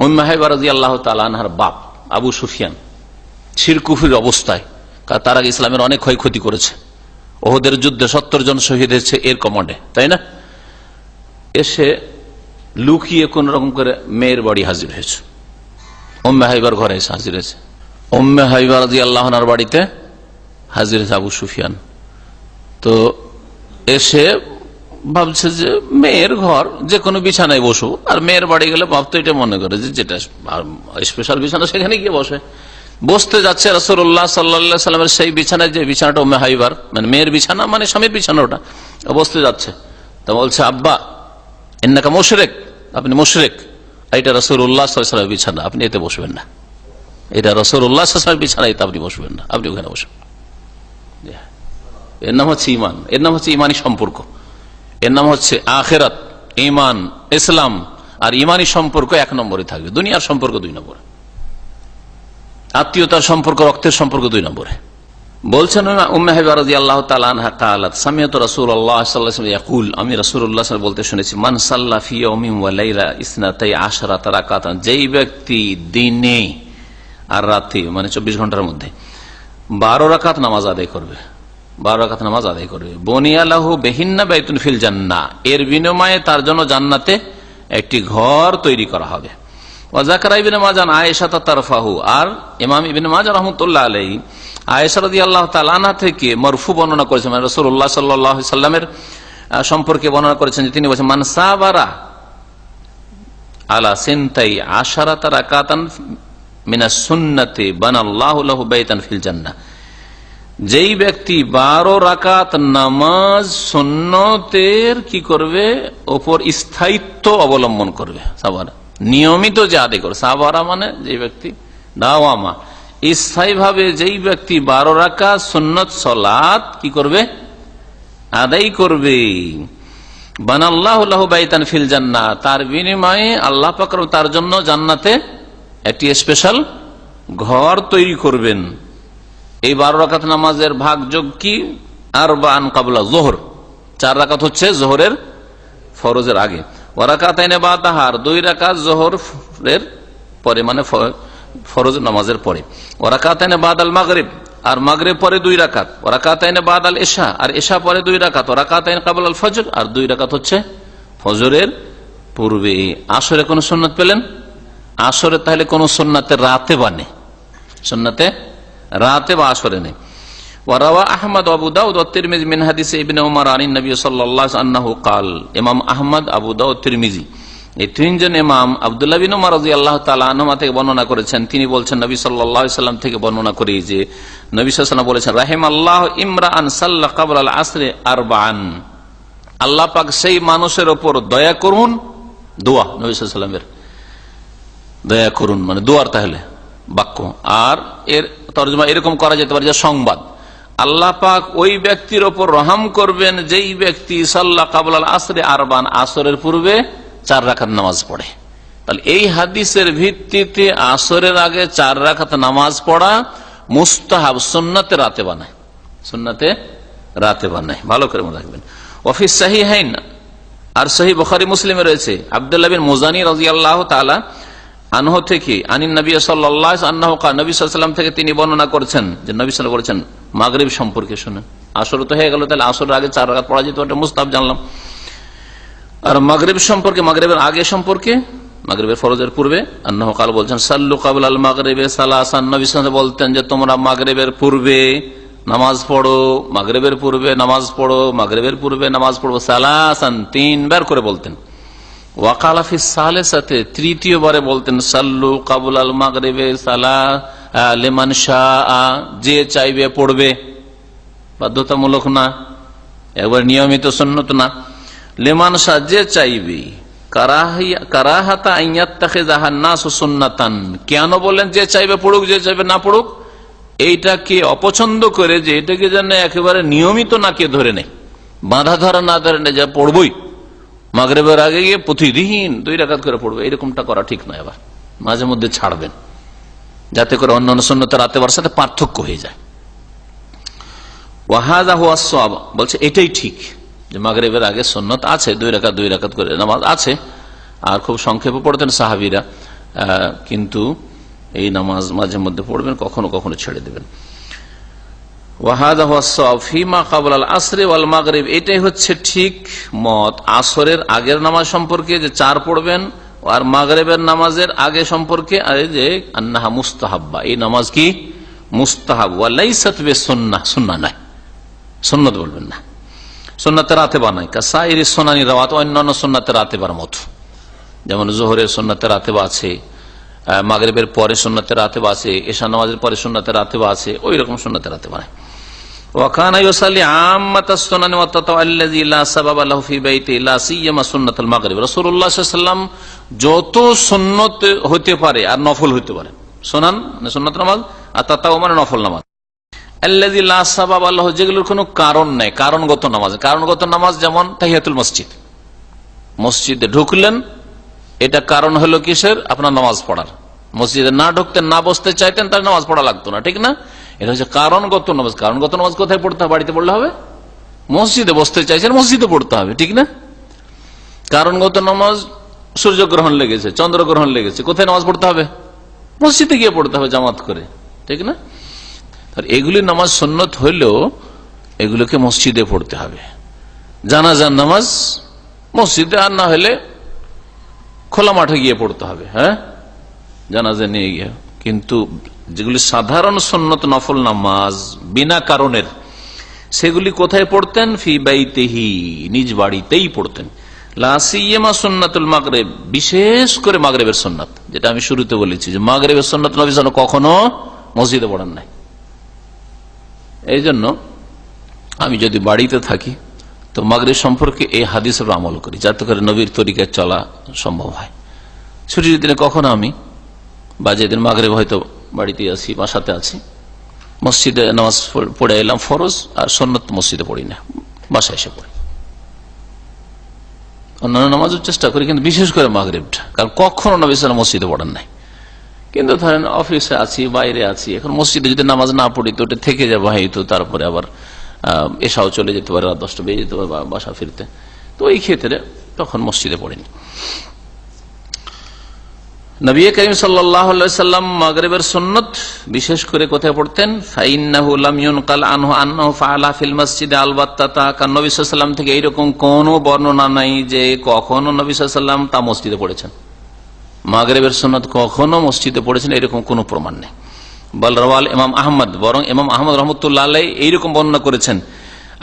উম্মে হাবিবা রাদিয়াল্লাহু তাআলা আনহার বাপ আবু সুফিয়ান শিরক কুফরির অবস্থায়, তার আগে ইসলামের অনেক ক্ষয়ক্ষতি করেছে, ওহদের যুদ্ধে 70 জন শহীদ হয়েছে এর কমান্ডে, তাই না? এসে লুকিয়ে কোন রকম করে মেয়ের বাড়ি হাজির হয়েছে, উম্মে হাবিবার ঘরে এসে হাজির হয়েছে। উম্মে হাবিবা রাদিয়াল্লাহু আনহার বাড়িতে হাজির হয়েছে আবু সুফিয়ান। তো এসে ভাবছে যে মেয়ের ঘর, যে কোনো বিছানায় বসবো, আর মেয়ের বাড়ি গেলে বাপ তো এটা মনে করে যে যেটা স্পেশাল বিছানা সেখানে গিয়ে বসে। বসতে যাচ্ছে রাসূলুল্লাহ সাল্লাল্লাহু আলাইহি ওয়াসাল্লামের সেই বিছানায়, যে বিছানাটা উম্মে হাবিবার, মানে মেয়ের বিছানা, মানে স্বামীর বিছানা, ওটা বসতে যাচ্ছে। তো বলছে, আব্বা ইন্নাকা মুশরিক, আপনি মুশরিক, এটা রাসূলুল্লাহ সাল্লাল্লাহু আলাইহি ওয়াসাল্লামের বিছানা, আপনি এতে বসবেন না, এটা রাসূলুল্লাহ সাল্লাল্লাহু আলাইহি ওয়াসাল্লামের বিছানা, এতে আপনি বসবেন না, আপনি ওখানে বসবেন। এর নাম হচ্ছে ইমান, এর নাম হচ্ছে ইমানি সম্পর্ক, এর নাম হচ্ছে আখিরাত, ইমান, ইসলাম। আর ইমানি সম্পর্ক 1 নম্বরে থাকবে, দুনিয়ার সম্পর্ক 2 নম্বরে, আত্মীয়তার সম্পর্ক, রক্তের সম্পর্ক 2 নম্বরে। বলছেন উম্মে হাবিবা রাদিয়াল্লাহু তাআলা আনহা ক্বালাত সামিআতু রাসূলুল্লাহ সাল্লাল্লাহু আলাইহি ওয়াসাল্লাম ইয়াকুল, আমি রাসূলুল্লাহ সাল্লাল্লাহু আলাইহি ওয়াসাল্লাম বলতে শুনেছি, মান সাল্লা ফি ইয়াউমিন ওয়া লাইলা ইসনাতাই আশরাতা রাকাতান, যেই ব্যক্তি দিনে আর রাতে, মানে 24 ঘন্টার মধ্যে 12 রাকাত নামাজ আদায় করবে, 12 রাকাত নামাজ আদায় করবে, বুনিয়া লাহু বিহিন্না বাইতুন ফিল জান্নাহ, এর বিনিময়ে তার জন্য জান্নাতে একটি ঘর তৈরি করা হবে। ওয়া যাকারা ইবনে মাজাহ আয়েশা তারফাহু, আর ইমাম ইবনে মাজাহ রাহমাতুল্লাহ আলাইহি আয়েশা রাদিয়াল্লাহু তাআলা আনহা থেকে মারফু বর্ণনা করেছেন, মানে রাসূলুল্লাহ সাল্লাল্লাহু আলাইহি ওয়াসাল্লামের সম্পর্কে বর্ণনা করেছেন যে তিনি বলেছেন, মান সাবারা আলা সিনতাই আশারাতা রাকাতান মিনাস সুন্নতি বানাল্লাহু লাহু বাইতান ফিল জান্নাহ, যেই ব্যক্তি 12 রাকাত নামাজ সুন্নতের কি করবে, ওপর স্থায়িত্ব অবলম্বন করবে, সাবারা নিয়মিত যে আদায় করে, সাবারা মানে যে ব্যক্তি দাওয়ামা, স্থায়ী ভাবে যেই ব্যক্তি 12 রাকাত সুন্নত সালাত কি করবে, আদায় করবে, বানাল্লাহু লাহু বাইতান ফিল জান্নাহ, তার বিনিময়ে আল্লাহ পাক তার জন্য জান্নাতে একটি স্পেশাল ঘর তৈরি করবেন। এই 12 রাকাত নামাজের ভাগযোগ কি, আরবাআন ক্বাবলা যোহর, 4 রাকাত হচ্ছে যোহরের ফরজের আগে, ওয়া রাকাতাইনে বাদাহার, 2 রাকাত যোহরের পরে, মানে ফরজ নামাজের পরে। ওয়ারাকাতাইনে বাদাল মাগরিব, আর মাগরিব পরে 2 রাকাত। ওয়ারাকাতাইনে বাদাল ইশা, আর ইশা পরে 2 রাকাত। ওয়ারাকাতাইনে ক্বাবলাল ফজর, আর 2 রাকাত হচ্ছে ফজরের পূর্বে। আসরে কোন সুন্নাত পেলেন? আসরে তাহলে কোন সুন্নাতে রাতে বানে, সুন্নাতে রাতে বা আসরে নেই। ওয়ারাওয়া আহমদ আবু দাউদ ওয়া তিরমিজি মিন হাদিস ইবনে উমর আনিন নবী সাল্লাল্লাহু আলাইহি ওয়াসাল্লাম আন্নাহু قال, ইমাম আহমদ, আবু দাউদ, তিরমিজি এই তিনজন ইমাম আব্দুল্লাহ বিন উমর রাদিয়াল্লাহু তাআলা আনহুমা থেকে বর্ণনা করেছেন। তিনি বলছেন নবী সাল্লাল্লাহু আলাইহি ওয়াসাল্লাম থেকে বর্ণনা করে যে নবী সাল্লাল্লাহু আলাইহি ওয়াসাল্লাম বলেছেন, রাহিমাল্লাহু ইমরাআন সাল্লা ক্বাবলাল আসরি আরবাআন, আল্লাহ পাক সেই মানুষের উপর দয়া করুন। দোয়া নবী সাল্লাল্লাহু আলাইহি ওয়াসাল্লামের, দয়া করুন মানে দোয়ার তাহলে বাক্য। আর এর তরজমা এরকম করা যেতে পারে যে সংবাদ, আল্লাহ পাক ওই ব্যক্তির ওপর রহম করবেন যেই ব্যক্তি সাল্লা ক্বাবলাল আসরি আরবাআন, আসরের পূর্বে 4 রাকাত নামাজ পড়ে। তাহলে এই হাদিসের ভিত্তিতে আসরের আগে 4 রাকাত নামাজ পড়া মুস্তাহাব, সুন্নাতে রাতে বানায়, সুন্নাতে রাতে বানায়। ভালো করে মনে রাখবেন। ওয়াফিস সাহিহাইন, আর সহিহ বুখারী মুসলিমে রয়েছে আব্দুল্লাহ বিন মুজানি রাদিয়াল্লাহু তাআলা আনহু থেকে আনিন নবী সাল্লাল্লাহু আলাইহি ওয়াসাল্লাম নবী সাল্লাল্লাহু আলাইহি ওয়াসাল্লাম থেকে তিনি বর্ণনা করেছেন যে নবী সাল্লাল্লাহু আলাইহি ওয়াসাল্লাম বলেছেন, মাগরিব সম্পর্কে শুনেন। আসর তো হয়ে গেল, তাহলে আসরের আগে 4 রাকাত পড়া যেত, এটা মুস্তাহাব জানলাম। আর মাগরিব সম্পর্কে, মাগরিবের আগে সম্পর্কে, মাগরিবের ফরজের পূর্বে, আন্নাহু ক্বাল বলছেন সাল্লু ক্বাবলাল মাগরিবি সালাসান, নবী সাল্লাল্লাহু আলাইহি ওয়াসাল্লাম বলতেন যে তোমরা মাগরিবের পূর্বে নামাজ পড়ো, মাগরিবের পূর্বে নামাজ পড়ো, মাগরিবের পূর্বে নামাজ পড়ো সালাসান, 3 বার করে বলতেন। ওয়াকালা ফিস সালিসাতে, তৃতীয়বারে বলতেন সাল্লু ক্বাবলাল মাগরিবি সালা লিমান শাআ, যে চাইবে পড়বে, বাধ্যতামূলক না, একবার নিয়মিত সুন্নত না। লিমান শাআ, যে চাইবে। কারাহাতা আন ইয়াত্তাখিযাহান নাসু সুন্নাতান, কেন বলেন যে চাইবে পড়ুক, যে চাইবে না পড়ুক? এইটাকে অপছন্দ করে যে এটাকে যেন একেবারে নিয়মিত না কে ধরে নেই, বাঁধা ধরা না ধরে নেই, যা পড়বই মাগরিবের আগে গিয়ে প্রতিদিন 2 রাকাত করে পড়বে, এরকমটা করা ঠিক নয়। আবার মাঝে মধ্যে ছাড়বেন, যাতে করে অন্যান্য সুন্নতে রাতে বার সাথে পার্থক্য হয়ে যায়। ওয়াহাযা হুয়াস সাওয়াব, বলছে এটাই ঠিক যে মাগরিবের আগে সুন্নত আছে, 2 রাকাত করে নামাজ আছে, আর খুব সংক্ষেপে পড়তেন সাহাবীরা, কিন্তু এই নামাজ মাঝে মধ্যে পড়বেন, কখনো কখনো ছেড়ে দেবেন। ওয়াহাদা হুয়াস সাওয়াব ফিমা ক্বাবলাল আসরি ওয়াল মাগরিব, এটাই হচ্ছে ঠিক মত আসরের আগের নামাজ সম্পর্কে যে 4 পড়বেন, আর মাগরিবের নামাজের আগে সম্পর্কে যে আন্নাহা মুস্তাহাব্বা, এই নামাজ কি মুস্তাহাব, ওয়া লাইসাত বিসুন্নাহ, সুন্নাহ নয়, সুন্নাত বলবেন না, সুন্নাতে রাতে বানায়। কাসাইরি সুনানি রাওয়াত, অন্যান্য সুন্নাতে রাতে বার মতো, যেমন যোহরের সুন্নাতে রাতে আছে, মাগরিবের পরে সুন্নাতে রাতে আছে, এশা নামাজের পরে সুন্নাতে রাতে আছে, ওই রকম সুন্নাতে রাতে বানায়। ওয়াকানা ইউসাল্লি আম্মাতাস সুনানি ওয়া তাতাআল্লাযী লা সাবাবা লাহু ফি বাইতি লা সিয়ামা সুন্নাতুল মাগরিব, রাসূলুল্লাহ সাল্লাল্লাহু আলাইহি ওয়াসাল্লাম যত সুন্নত হতে পারে আর নফল হতে পারে, সুনান মানে সুন্নাত নামাজ, আর তাতাও মানে নফল নামাজ, আল্লাযী লা সাবাবা লাহু, যেগুলোর কোনো কারণ নাই, কারণগত নামাজ। কারণগত নামাজ যেমন তাহিয়াতুল মসজিদ, মসজিদে ঢুকলেন, এটা কারণ হলো কিসের? আপনার নামাজ পড়ার। মসজিদে না ঢুকতেন, না বসতে চাইতেন, তার নামাজ পড়া লাগতো না, ঠিক না? এটা হচ্ছে কারণগত নামাজ। কারণগত নামাজ কোথায় পড়তে হবে? বাড়িতে পড়লে হবে? মসজিদে বসতে চাইছেন, মসজিদে পড়তে হবে, ঠিক না? কারণগত নামাজ, সূর্যগ্রহণ লেগেছে, চন্দ্রগ্রহণ লেগেছে, কোথায় নামাজ পড়তে হবে? মসজিদে গিয়ে পড়তে হবে জামাত করে, ঠিক না? এগুলি নামাজ সুন্নত হইলেও এগুলোকে মসজিদে পড়তে হবে। জানাজার নামাজ মসজিদে, আর না হলে খোলা মাঠে গিয়ে পড়তে হবে, হ্যাঁ, জানাজা নিয়ে গিয়ে। কিন্তু যেগুলি সাধারণ সুন্নত নফল নামাজ বিনা কারণের, সেগুলি কোথায় পড়তেন? ফি বাইতিহি, নিজ বাড়িতেই পড়তেন। লা সিয়ামা সুন্নাতুল মাগরিব, বিশেষ করে মাগরিবের সুন্নাত, যেটা আমি শুরুতে বলেছি যে মাগরিবের সুন্নাত নবী সাল্লাল্লাহু আলাইহি ওয়াসাল্লাম কখনো মসজিদে পড়ান নাই। এই জন্য আমি যদি বাড়িতে থাকি তো মাগরিব সম্পর্কে এই হাদিসের আমল করি, যাতে করে নবীর তরিকায় চলা সম্ভব হয়। ছুটির দিনে কখনো আমি, বা যেদিন মাগরিব হয়তো বাড়িতে আছি, বাসাতে আছি, মসজিদে নামাজ পড়ে এলাম ফরজ, আর সুন্নত মসজিদে পড়ি না, বাসায় এসে পড়ি। অন্যান্য নামাজের চেষ্টা করি, কিন্তু বিশেষ করে মাগরিবটা, কারণ কখনো নবী সাল্লাল্লাহু আলাইহি ওয়াসাল্লাম মসজিদে পড়ান নাই। কিন্তু ধরেন অফিসে আছি, বাইরে আছি, এখন মসজিদে যদি নামাজ না পড়ি তো ওটা থেকে যাবো, হয়তো তারপরে আবার এসাও চলে যেতে পারে, রাত 10টা বেজে যেতে পারে বাসা ফিরতে, তো এই ক্ষেত্রে তখন মসজিদে পড়িনি। নবী করিম সাল্লাল্লাহু আলাইহি সাল্লাম মাগরিবের সুন্নাত বিশেষ করে কোথায় পড়তেন? ফাইন্নাহু লাম ইউনকাল আনহু আন্নাহু ফাআলা ফিল মসজিদে আলবাত্তা, কারণ নবী সাল্লাল্লাহু আলাইহি সাল্লাম থেকে এইরকম কোনো বর্ণনা নাই যে কখনো নবী সাল্লাল্লাহু আলাইহি সাল্লাম তা মসজিদে পড়েছেন। মাগরিবের সুন্নাত কখনো মসজিদে পড়েছেন এরকম কোনো প্রমাণ নেই। বল রাওয়াল ইমাম আহমদ, বরং ইমাম আহমদ রাহমাতুল্লাহ আলাইহি এইরকম বর্ণনা করেছেন,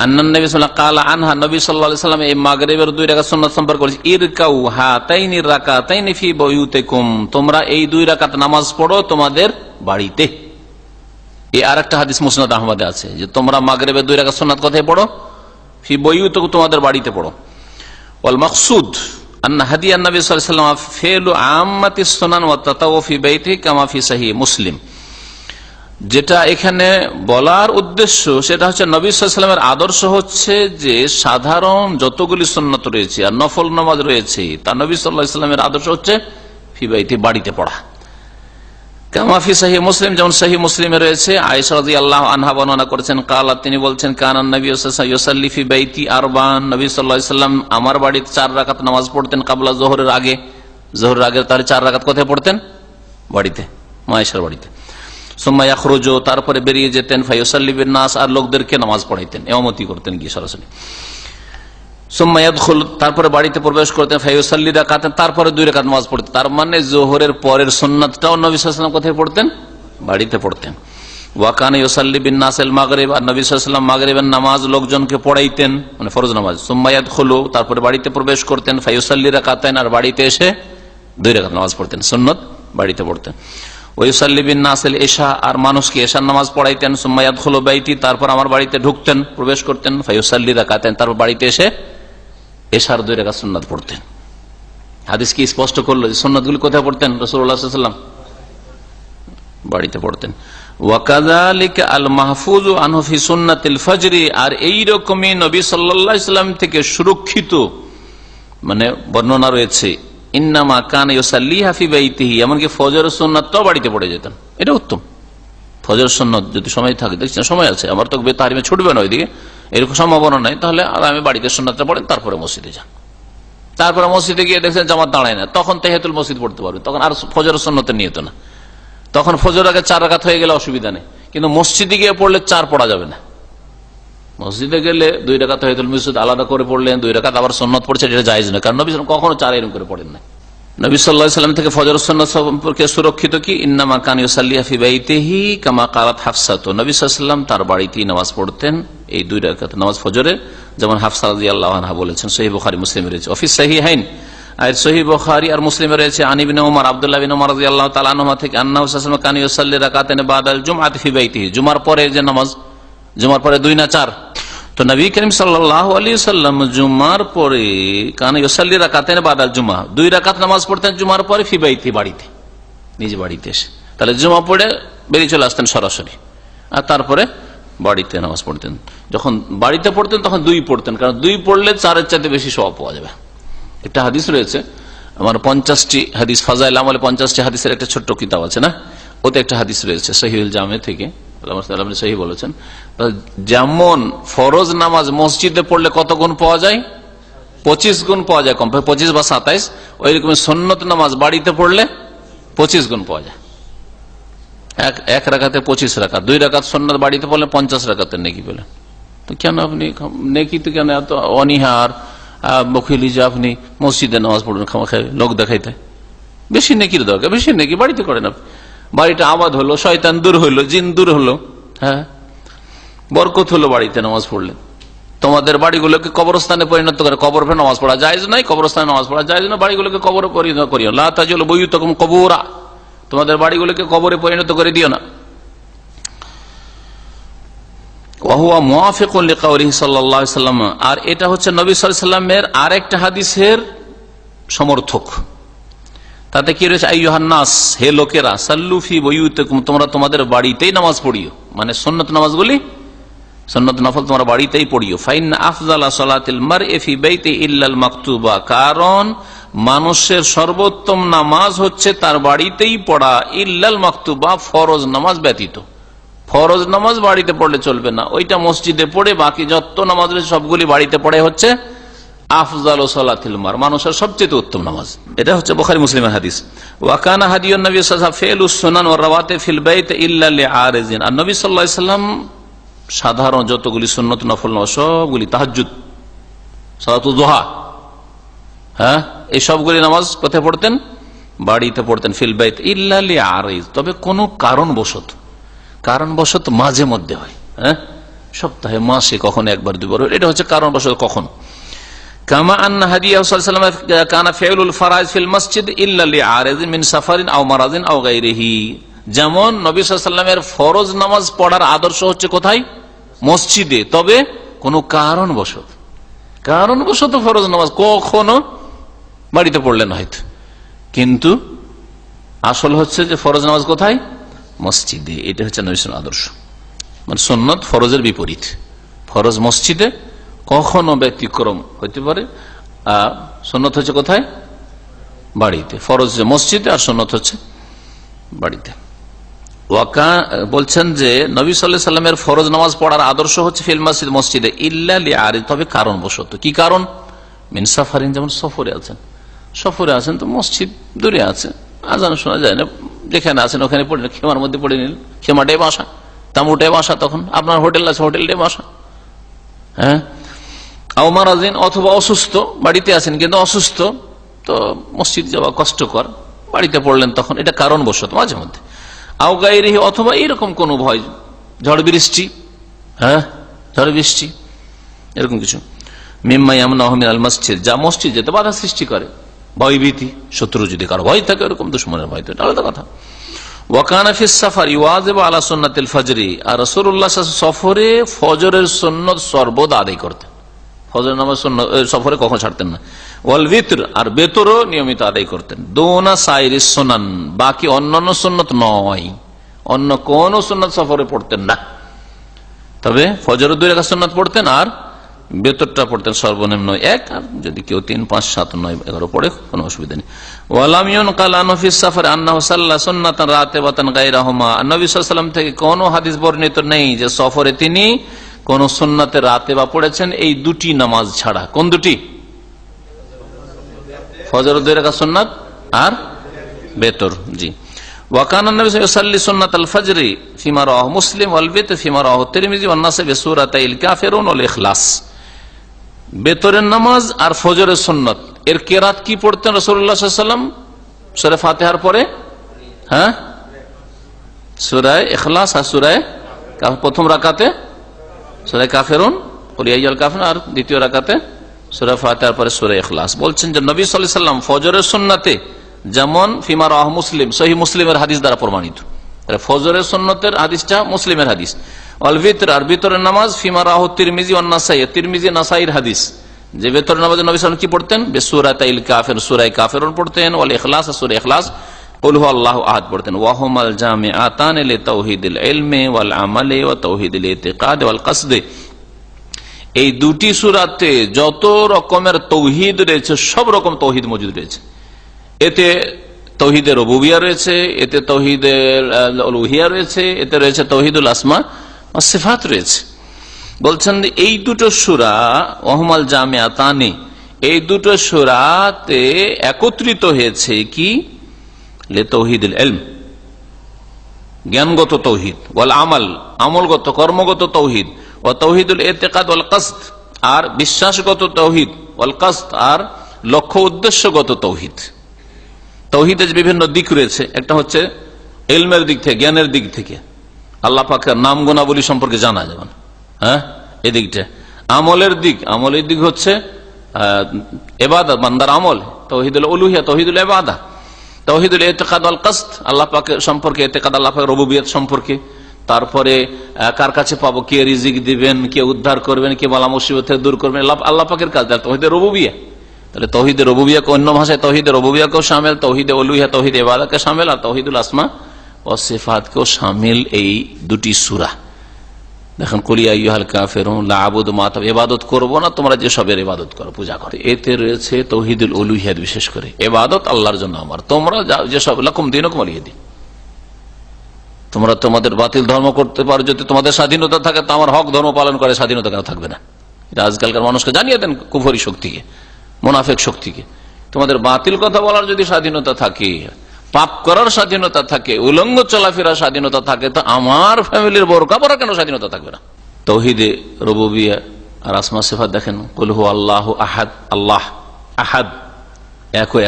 আন্নান নবী সাল্লাল্লাহু আলাইহি ওয়াসাল্লাম আনহা, নবী সাল্লাল্লাহু আলাইহি ওয়াসাল্লাম এই মাগরিবের 2 রাকাত সুন্নাত সম্পর্কে বলেছেন, ইরকাউ হাতাইনি রাকাতাইনি ফি বুয়ুতিকুম, তোমরা এই 2 রাকাত নামাজ পড়ো তোমাদের বাড়িতে। এই আরেকটা হাদিস মুসনাদ আহমদে আছে যে তোমরা মাগরিবের 2 রাকাত সুন্নাত কোথায় পড়ো? ফি বুয়ুতিকুম, তোমাদের বাড়িতে পড়ো। ওয়াল মাকসুদ আন্না হাদিয়ান নবী সাল্লাল্লাহু আলাইহি ওয়াসাল্লাম ফিলু আম্মাতিস সুনান ওয়া তাতাওয়ু ফি বাইতিহি কামা ফি সহিহ মুসলিম। যেটা এখানে বলার উদ্দেশ্য সেটা হচ্ছে নবী সাল্লাল্লাহু আলাইহি ওয়াসাল্লামের আদর্শ হচ্ছে যে সাধারণ যতগুলি সুন্নাত রয়েছে আর নফল নামাজ রয়েছে তা নবী সাল্লাল্লাহু আলাইহি ওয়াসাল্লামের আদর্শ হচ্ছে ফি বাইতি, বাড়িতে পড়া। কামা ফি সহিহ মুসলিম, যেমন সহিহ মুসলিমে রয়েছে, আয়েশা রাদিয়াল্লাহু আনহা বর্ণনা করেছেন, কালাত, তিনি বলছেন, কানান নবী সাল্লাল্লাহু আলাইহি ওয়াসাল্লাম ইউসাল্লি ফি বাইতি আরবান, নবী সাল্লাল্লাহু আলাইহি ওয়াসাল্লাম আমার বাড়িতে 4 রাকাত নামাজ পড়তেন কাবলা যোহরের আগে। যোহরের আগে তার 4 রাকাত কোথায় পড়তেন? বাড়িতে, মা আয়েশার বাড়িতে। সুম্মা ইয়াখরুজু, তারপরে বেরিয়ে যেতেন, ফায়ুসাল্লি বিন নাস, আর লোকদেরকে নামাজ পড়াইতেন, ইমামতি করতেন গিয়ে সরাসরি। সুম্মা ইয়াদখুল, তারপরে বাড়িতে প্রবেশ করতেন, ফায়ুসাল্লি রাকাতান, তারপরে 2 রাকাত নামাজ পড়তেন। তার মানে যোহরের পরের সুন্নাতটাও নবী সাল্লাল্লাহু আলাইহি ওয়াসাল্লাম কোথায় পড়তেন? বাড়িতে পড়তেন। ওয়া কানা ইউসাল্লি বিন নাস আল মাগরিব, আর নবী সাল্লাল্লাহু আলাইহি ওয়াসাল্লাম মাগরিবের নামাজ লোকজনকে পড়াইতেন, মানে ফরজ নামাজ। সুম্মা ইয়াদখুলু, তারপরে বাড়িতে প্রবেশ করতেন, ফায়ুসাল্লি রাকাতান, আর বাড়িতে এসে 2 রাকাত নামাজ পড়তেন, সুন্নাত বাড়িতে পড়তেন। ওয়াইসাল্লি বিন নাস আল ইশা, আর মানুষকে ইশার নামাজ পড়াইতেন। সুম্মা ইয়াদখুলু বাইতি, তারপর আমার বাড়িতে ঢুকতেন, প্রবেশ করতেন, ফায়ুসাল্লি রাকাতান, তারপর বাড়িতে এসে এশার 2 রাকাত সুন্নাত পড়তেন। হাদিস কি স্পষ্ট করলো যে সুন্নাতগুলি কোথায় পড়তেন? রাসূলুল্লাহ সাল্লাল্লাহু আলাইহি ওয়াসাল্লাম বাড়িতে পড়তেন। ওয়া কাযালিকা আল মাহফুজু আনহু ফি সুন্নাতিল ফজর, আর এই রকমই নবী সাল্লাল্লাহু আলাইহি ওয়াসাল্লাম থেকে সুরক্ষিত মানে বর্ণনা রয়েছে, ইন্নামা কানা ইউসাল্লিহা ফি বাইতিহি, এমনকি ফজরের সুন্নাতটাও বাড়িতে পড়ে যেতেন। এটা উত্তম। ফজরের সুন্নাত যদি সময় থাকে, দেখছেন সময় আছে, আমার তো তাহরিমে ছুটবে না ওইদিকে, এরকম সম্ভাবনা নাই, তাহলে আমি বাড়িতে সুন্নাতটা পড়েন, তারপরে মসজিদে যান। তারপরে মসজিদে গিয়ে দেখছেন জামাত দাঁড়ায় না, তখন তাহিয়াতুল মসজিদ পড়তে পারবে, তখন আর ফজরের সুন্নতে নিয়ত না। তখন ফজর আগে 4 রাকাত হয়ে গেলে অসুবিধা নেই, কিন্তু মসজিদে গিয়ে পড়লে 4 পড়া যাবে না। মসজিদে গেলে 2 রাকাত তাহিয়াতুল মসজিদ আলাদা করে পড়লেন, 2 রাকাত আবার সুন্নাত পড়ছে, এটা জায়েজ না, কারণ নবী সাল্লাল্লাহু আলাইহি ওয়াসাল্লাম কখনো 4 এরকম করে পড়েন না। নবী সাল্লাল্লাহু আলাইহি ওয়াসাল্লাম থেকে ফজর সুন্নাত সম্পর্কে সুরক্ষিত কি? ইন্নামা কানা ইউসাল্লি ফি বাইতিহি কামা ক্বালাত হাফসা, তো নবী সাল্লাল্লাহু আলাইহি ওয়াসাল্লাম তার বাড়িতেই নামাজ পড়তেন এই 2 রাকাত নামাজ ফজরের, যেমন হাফসা রাদিয়াল্লাহু আনহা বলেছেন। সহিহ বুখারী মুসলিমে রয়েছে। অফিস সহিহাইন, আর সহিহ বুখারী আর মুসলিমে রয়েছে, আন ইবনে উমর, আব্দুল্লাহ বিন উমর রাদিয়াল্লাহু তাআলা আনহুমা থেকে, আন্নাহু সাল্লাল্লাহু আলাইহি ওয়াসাল্লাম কানা ইউসাল্লি রাকাতান বাদাল জুমআতি ফি বাইতিহি, জুমার পরে যে নামাজ, জুমার পরে 2 না 4, তো নবী করিম সাল্লাল্লাহু আলাইহি ওয়াসাল্লাম জুমার পরে কানা ইউসাল্লি রাকাতান বাদাল জুমা, 2 রাকাত নামাজ পড়তেন জুমার পরে ফি বাইতি, বাড়িতে, নিজে বাড়িতে এসে। তাহলে জুমা পড়ে বেরিয়ে চলে আসতেন সরাসরি, আর তারপরে বাড়িতে নামাজ পড়তেন। যখন বাড়িতে পড়তেন তখন 2 পড়তেন, কারণ 2 পড়লে 4-এর চাইতে বেশি সওয়াব পাওয়া যাবে। একটা হাদিস রয়েছে আমার 50টি হাদিস, ফাজাইল আমলে 50টি হাদিসের একটা ছোট্ট কিতাব আছে না, ওতে একটা হাদিস রয়েছে সহিহুল জামে থেকে, আপনি সহি বলেছেন। যেমন ফরজ নামাজ মসজিদে পড়লে কত গুণ পাওয়া যায়? 25 গুণ পাওয়া যায়, কম 25 বা 27। ওই রকম সুন্নত নামাজ বাড়িতে পড়লে 25 গুণ পাওয়া যায়। এক রাকাতে 25 রাকাত, 2 রাকাত সুন্নাত বাড়িতে পড়লে 50 রাকাতের নেকি পেলেন। তো কেন আপনি নেকি, তো কেন এত অনিহার বকিলি যে আপনি মসজিদে নামাজ পড়বেন খামাখাই লোক দেখাইতে? বেশি নেকির দরকার, বেশি নেকি বাড়িতে করেন আপনি। বাড়িটা আবাদ হলো, শয়তান দূর হইলো, জিন দূর হলো, হ্যাঁ বরকত হলো বাড়িতে নামাজ পড়লে। তোমাদের বাড়িগুলোকে কবরস্থানে পরিণত করে, কবরে নামাজ পড়া জায়েজ নাই, কবরস্থানে নামাজ পড়া জায়েজ না, বাড়িগুলোকে কবরে পরিণত করিও, লা তাজুল বুয়ুতাকুম কুবুরা, তোমাদের বাড়িগুলোকে কবরে পরিণত করে দিও না। ওয়াহুয়া মুওয়াফিকুন লিকাউলিহি সাল্লাল্লাহু আলাইহি ওয়াসাল্লাম, আর এটা হচ্ছে নবী সাল্লাল্লাহু আলাইহি ওয়াসাল্লামের আরেকটা হাদিসের সমর্থক। তাতে কি রয়েছে? আইয়ুহান নাস, হে লোকেরা, সাল্লু ফি বুয়ুতিকুম, তোমরা তোমাদের বাড়িতেই নামাজ পড়িও, মানে সুন্নাত নামাজগুলি, সুন্নাত নফল তোমরা বাড়িতেই পড়িও। ফাইন্না আফযালা সালাতিল মারই ফি বাইতি ইল্লাল মাকতুবা, কারণ মানুষের সর্বোত্তম নামাজ হচ্ছে তার বাড়িতেই পড়া, ইল্লাল মাকতুবা, ফরজ নামাজ ব্যতীত। ফরজ নামাজ বাড়িতে পড়লে চলবে না, ওইটা মসজিদে পড়ে, বাকি যত নামাজ রয়েছে সবগুলি বাড়িতে পড়ে হচ্ছে আফজালু সালাতিল মার, মানুষের সবচেয়ে উত্তম নামাজ। এটা হচ্ছে বুখারী মুসলিমের হাদিস। ওয়া কানা হাদিয়ুন নবী সাল্লাল্লাহু আলাইহি ওয়াসাল্লাম ফিলুস সুনান ওয়া রাওয়াতিব ফিল বাইত ইল্লা লিআরিজিন। আর নবী সাল্লাল্লাহু আলাইহি ওয়াসাল্লাম সাধারণ যতগুলি সুন্নত নফল নামাজ সবগুলি, তাহাজ্জুদ, সালাতুল দুহা, হ্যাঁ, এই সবগুলি নামাজ কোথায় পড়তেন? বাড়িতে পড়তেন। ফিল বাইত ইল্লা লিআরিজ, তবে কোনো কারণবশত মাঝে মধ্যে হয়, হ্যাঁ, সপ্তাহে মাসে কখনো একবার দুবার, এটা হচ্ছে কারণবশত কখন। কামা আন্না হাদিয়াহু সাল্লাল্লাহু আলাইহি ওয়াসাল্লাম কানা ফিউলুল ফারাইজ ফিল মসজিদ ইল্লা লিআরিজিন মিন সাফারিন আও মারাজিন আও গায়রিহি। যেমন নবী সাল্লাল্লাহু আলাইহি ওয়াসাল্লামের ফরজ নামাজ পড়ার আদর্শ হচ্ছে কোথায়? মসজিদে, তবে কোনো কারণবশত ফরজ নামাজ কখনো বাড়িতে পড়লেন হয়তো, কিন্তু আসল হচ্ছে যে ফরজ নামাজ কোথায়? মসজিদে। এটা হচ্ছে নবী সাল্লাল্লাহু আলাইহি ওয়াসাল্লামের আদর্শ। মানে সুন্নত ফরজের বিপরীত, ফরজ মসজিদে, কখনো ব্যতিক্রম হইতে পারে। সুন্নত হচ্ছে কোথায়? বাড়িতে। ফরজ মসজিদে আর সুন্নত হচ্ছে বাড়িতে। বলছেন যে নবী সাল্লাল্লাহু আলাইহি ওয়াসাল্লামের ফরজ নামাজ পড়ার আদর্শ হচ্ছে ফিল মসজিদ, মসজিদে, ইল্লা লিআরিজ, তবে কারণবশত। কি কারণ? মিন সাফারিন, যেমন সফরে আছেন তো মসজিদ দূরে আছে, আজান শোনা যায় না, যেখানে আছেন ওখানে পড়ে, খেমার মধ্যে পড়ে নিন, খেমাটাই বাসা, তামুটাই বাসা, তখন আপনার হোটেল আছে, হোটেলটাই বাসা, হ্যাঁ। আও মারাজিন, অথবা অসুস্থ, বাড়িতে আছেন কিন্তু অসুস্থ, তো মসজিদ যাওয়া কষ্টকর, বাড়িতে পড়লেন তখন, এটা কারণবশত মাঝে মধ্যে। আও গায়রিহি, অথবা এইরকম কোন ভয়, ঝড় বৃষ্টি, হ্যাঁ, ঝড় বৃষ্টি, এরকম কিছু। মিম্মা ইয়ামনাহু মিনাল মসজিদ, যা মসজিদ যেতে বাধা সৃষ্টি করে, ভয়ভীতি, শত্রু যদি কারো ভয় থাকে, এরকম দুশমনের ভয়, তো এটা আলাদা কথা। ওয়া কানা ফিস সাফার ইওয়াজিবু আলা সুন্নাতিল ফজরি, আর রাসূলুল্লাহ সাল্লাল্লাহু আলাইহি ওয়াসাল্লাম সফরে ফজরের সুন্নাত সর্বদা আদায় করতেন। ফজর নামাজ সফরে কখনো ছাড়তেন না। ওয়াল বিতর, আর বেতরও নিয়মিত আদায় করতেন। দুনা সাইরিস সুনান, বাকি অন্যান্য সুন্নাত নয়, অন্য কোন সুন্নাত সফরে পড়তেন না, তবে ফজরের 2 রাকাত সুন্নাত পড়তেন, আর বেতরটা পড়তেন সর্বনিম্ন 1, আর যদি কেউ 3, 5, 7, 9, 11 পড়ে কোনো অসুবিধা নেই। ওয়ালাম ইউনকাল আনহু ফিস সাফর আন্নাহু সাল্লা সুন্নাতান রাতিবাতান গায়রাহুমা, নবী সাল্লাল্লাহু আলাইহি ওয়াসাল্লাম থেকে কোনো হাদিস বর্ণিত নেই যে সফরে তিনি কোন সুন্নাতে রাতেবা পড়েছেন এই দুটি নামাজ ছাড়া। কোন দুটি? ফজর 2 রাকাত সুন্নাত আর বেতর। জি। ওয়া কানা নবী সাল্লাল্লাহু আলাইহি ওয়াসাল্লাম ইউসাল্লি সুন্নাতাল ফজরি ফিমা রাওয়াহু মুসলিম ওয়াল বিতর ফিমা রাওয়াহু তিরমিজি ওয়ান নাস বিসূরাতাইল কাফিরুন ওয়াল ইখলাস। বেতরের নামাজ আর ফজরের সুন্নাত এর কেরাত কি পড়তেন রাসূলুল্লাহ সাল্লাল্লাহু আলাইহি ওয়াসাল্লাম? সূরা ফাতিহার পরে, হ্যাঁ, সূরা ইখলাস আর সূরা প্রথম রাকাতে সূরা কাফিরুন, কুল ইয়া আইয়ুহাল কাফিরুন, আর দ্বিতীয় রাকাতে সূরা ফাতিহার পরে সূরা ইখলাস। বলছেন যে নবী সাল্লাল্লাহু আলাইহি ওয়াসাল্লাম ফজরের সুন্নাতে যেমন ফিমা রাওয়াহু মুসলিম, সহিহ মুসলিমের হাদিস দ্বারা প্রমাণিত, ফজরের সুন্নতের হাদিসটা মুসলিমের হাদিস। ওয়াল বিতর, আর বিতরের নামাজ ফিমা রাওয়াহু তিরমিজি ওয়ান নাসাই, তিরমিজি নাসাইর হাদিস, যে বেতরের নামাজে নবী সাল্লাল্লাহু আলাইহি ওয়াসাল্লাম কি পড়তেন? বিসূরাতাইল কাফির, সূরা কাফিরুন পড়তেন, ওয়াল ইখলাস, সূরা ইখলাস, কুল হুয়াল্লাহু আহাদ পড়তেন। ওয়া হুমাল জামিআতান লিতাওহীদিল ইলমি ওয়াল আমালি ওয়া তাওহীদিল ইতিকাদ ওয়াল কসদ। এই দুটি সূরাতে যত রকমের তৌহিদ রয়েছে, সব রকম তৌহিদ মজুদ রয়েছে। এতে তৌহিদের রুবুবিয়্যাহ রয়েছে, এতে তৌহিদের উলুহিয়্যাহ রয়েছে, এতে রয়েছে তৌহিদুল আসমা ওয়াস সিফাত রয়েছে। বলছেন এই দুটো সূরা ওয়াহুমাল জামিআতানি, এই দুটো সূরাতে একত্রিত হয়েছে কি? লিতাওহীদিল ইলম, জ্ঞানগত তৌহিদ, ওয়াল আমাল, আমলগত কর্মগত তৌহিদ, ওয়া তাওহীদুল ইতিকাদ ওয়াল কসদ, আর বিশ্বাসগত তৌহিদ, ওয়াল কসদ, আর লক্ষ্য উদ্দেশ্যগত তৌহিদ। তৌহিদের বিভিন্ন দিক রয়েছে, একটা হচ্ছে ইলমের দিক থেকে, জ্ঞানের দিক থেকে, আল্লাহ পাকের নাম গুণাবলী সম্পর্কে জানা যাবে, হ্যাঁ, এই দিকটা। আমলের দিক হচ্ছে ইবাদত, বান্দার আমল, তাওহীদুল উলুহিয়্যাহ, তাওহীদুল ইবাদা, তাওহীদুল ইতিকাদ ওয়াল কসদ, আল্লাহ পাকের সম্পর্কে, ইতিকাদ আল্লাহ পাকের রুবুবিয়্যাত সম্পর্কে, তারপরে কার কাছে পাবো, কে রিজিক দিবেন, কে উদ্ধার করবেন, কে বালা মুসিবত থেকে দূর করবেন, আল্লাহ পাকের কাজ, তাওহীদের রুবুবিয়্যাহ। তাহলে তৌহিদের রুবুবিয়্যাহকে অন্য ভাষায় তৌহিদের রুবুবিয়্যাহকেও শামিল, তৌহিদে উলুহিয়্যাহ, তৌহিদে ইবাদাতকে শামিল, আর তৌহিদুল আসমা ওয়াস সিফাতকেও শামিল এই দুটি সূরা। দেখেন, কুল ইয়া আইয়ুহাল কাফিরুন লা আ'বুদু মা তা'বুদুন, ইবাদত করব না তোমরা যে সবের ইবাদত করো, পূজা করো। এতে রয়েছে তৌহিদুল উলুহিয়্যাহ, বিশেষ করে ইবাদত আল্লাহর জন্য আমার, তোমরা যে সব লাকুম দীনুকুম ওয়ালিয়া দীন, তোমরা তোমাদের বাতিল ধর্ম করতে পারো, যদি তোমাদের স্বাধীনতা থাকে, তো আমার হক ধর্ম পালন করে স্বাধীনতা কেন থাকবে না? এটা আজকালকার মানুষকে জানিয়ে দেন কুফরি শক্তিকে, মুনাফিক শক্তিকে। তোমাদের বাতিল কথা বলার যদি স্বাধীনতা থাকে, পাপ করার স্বাধীনতা থাকে, উলঙ্গ চলাফেরার স্বাধীনতা থাকে, তো আমার ফ্যামিলির বোরকা পরার কেন স্বাধীনতা থাকবে না? তাওহীদে রুবুবিয়্যাহ আর আসমা সিফাত দেখেন, কুল হু আল্লাহু আহাদ, আল্লাহ আহাদ,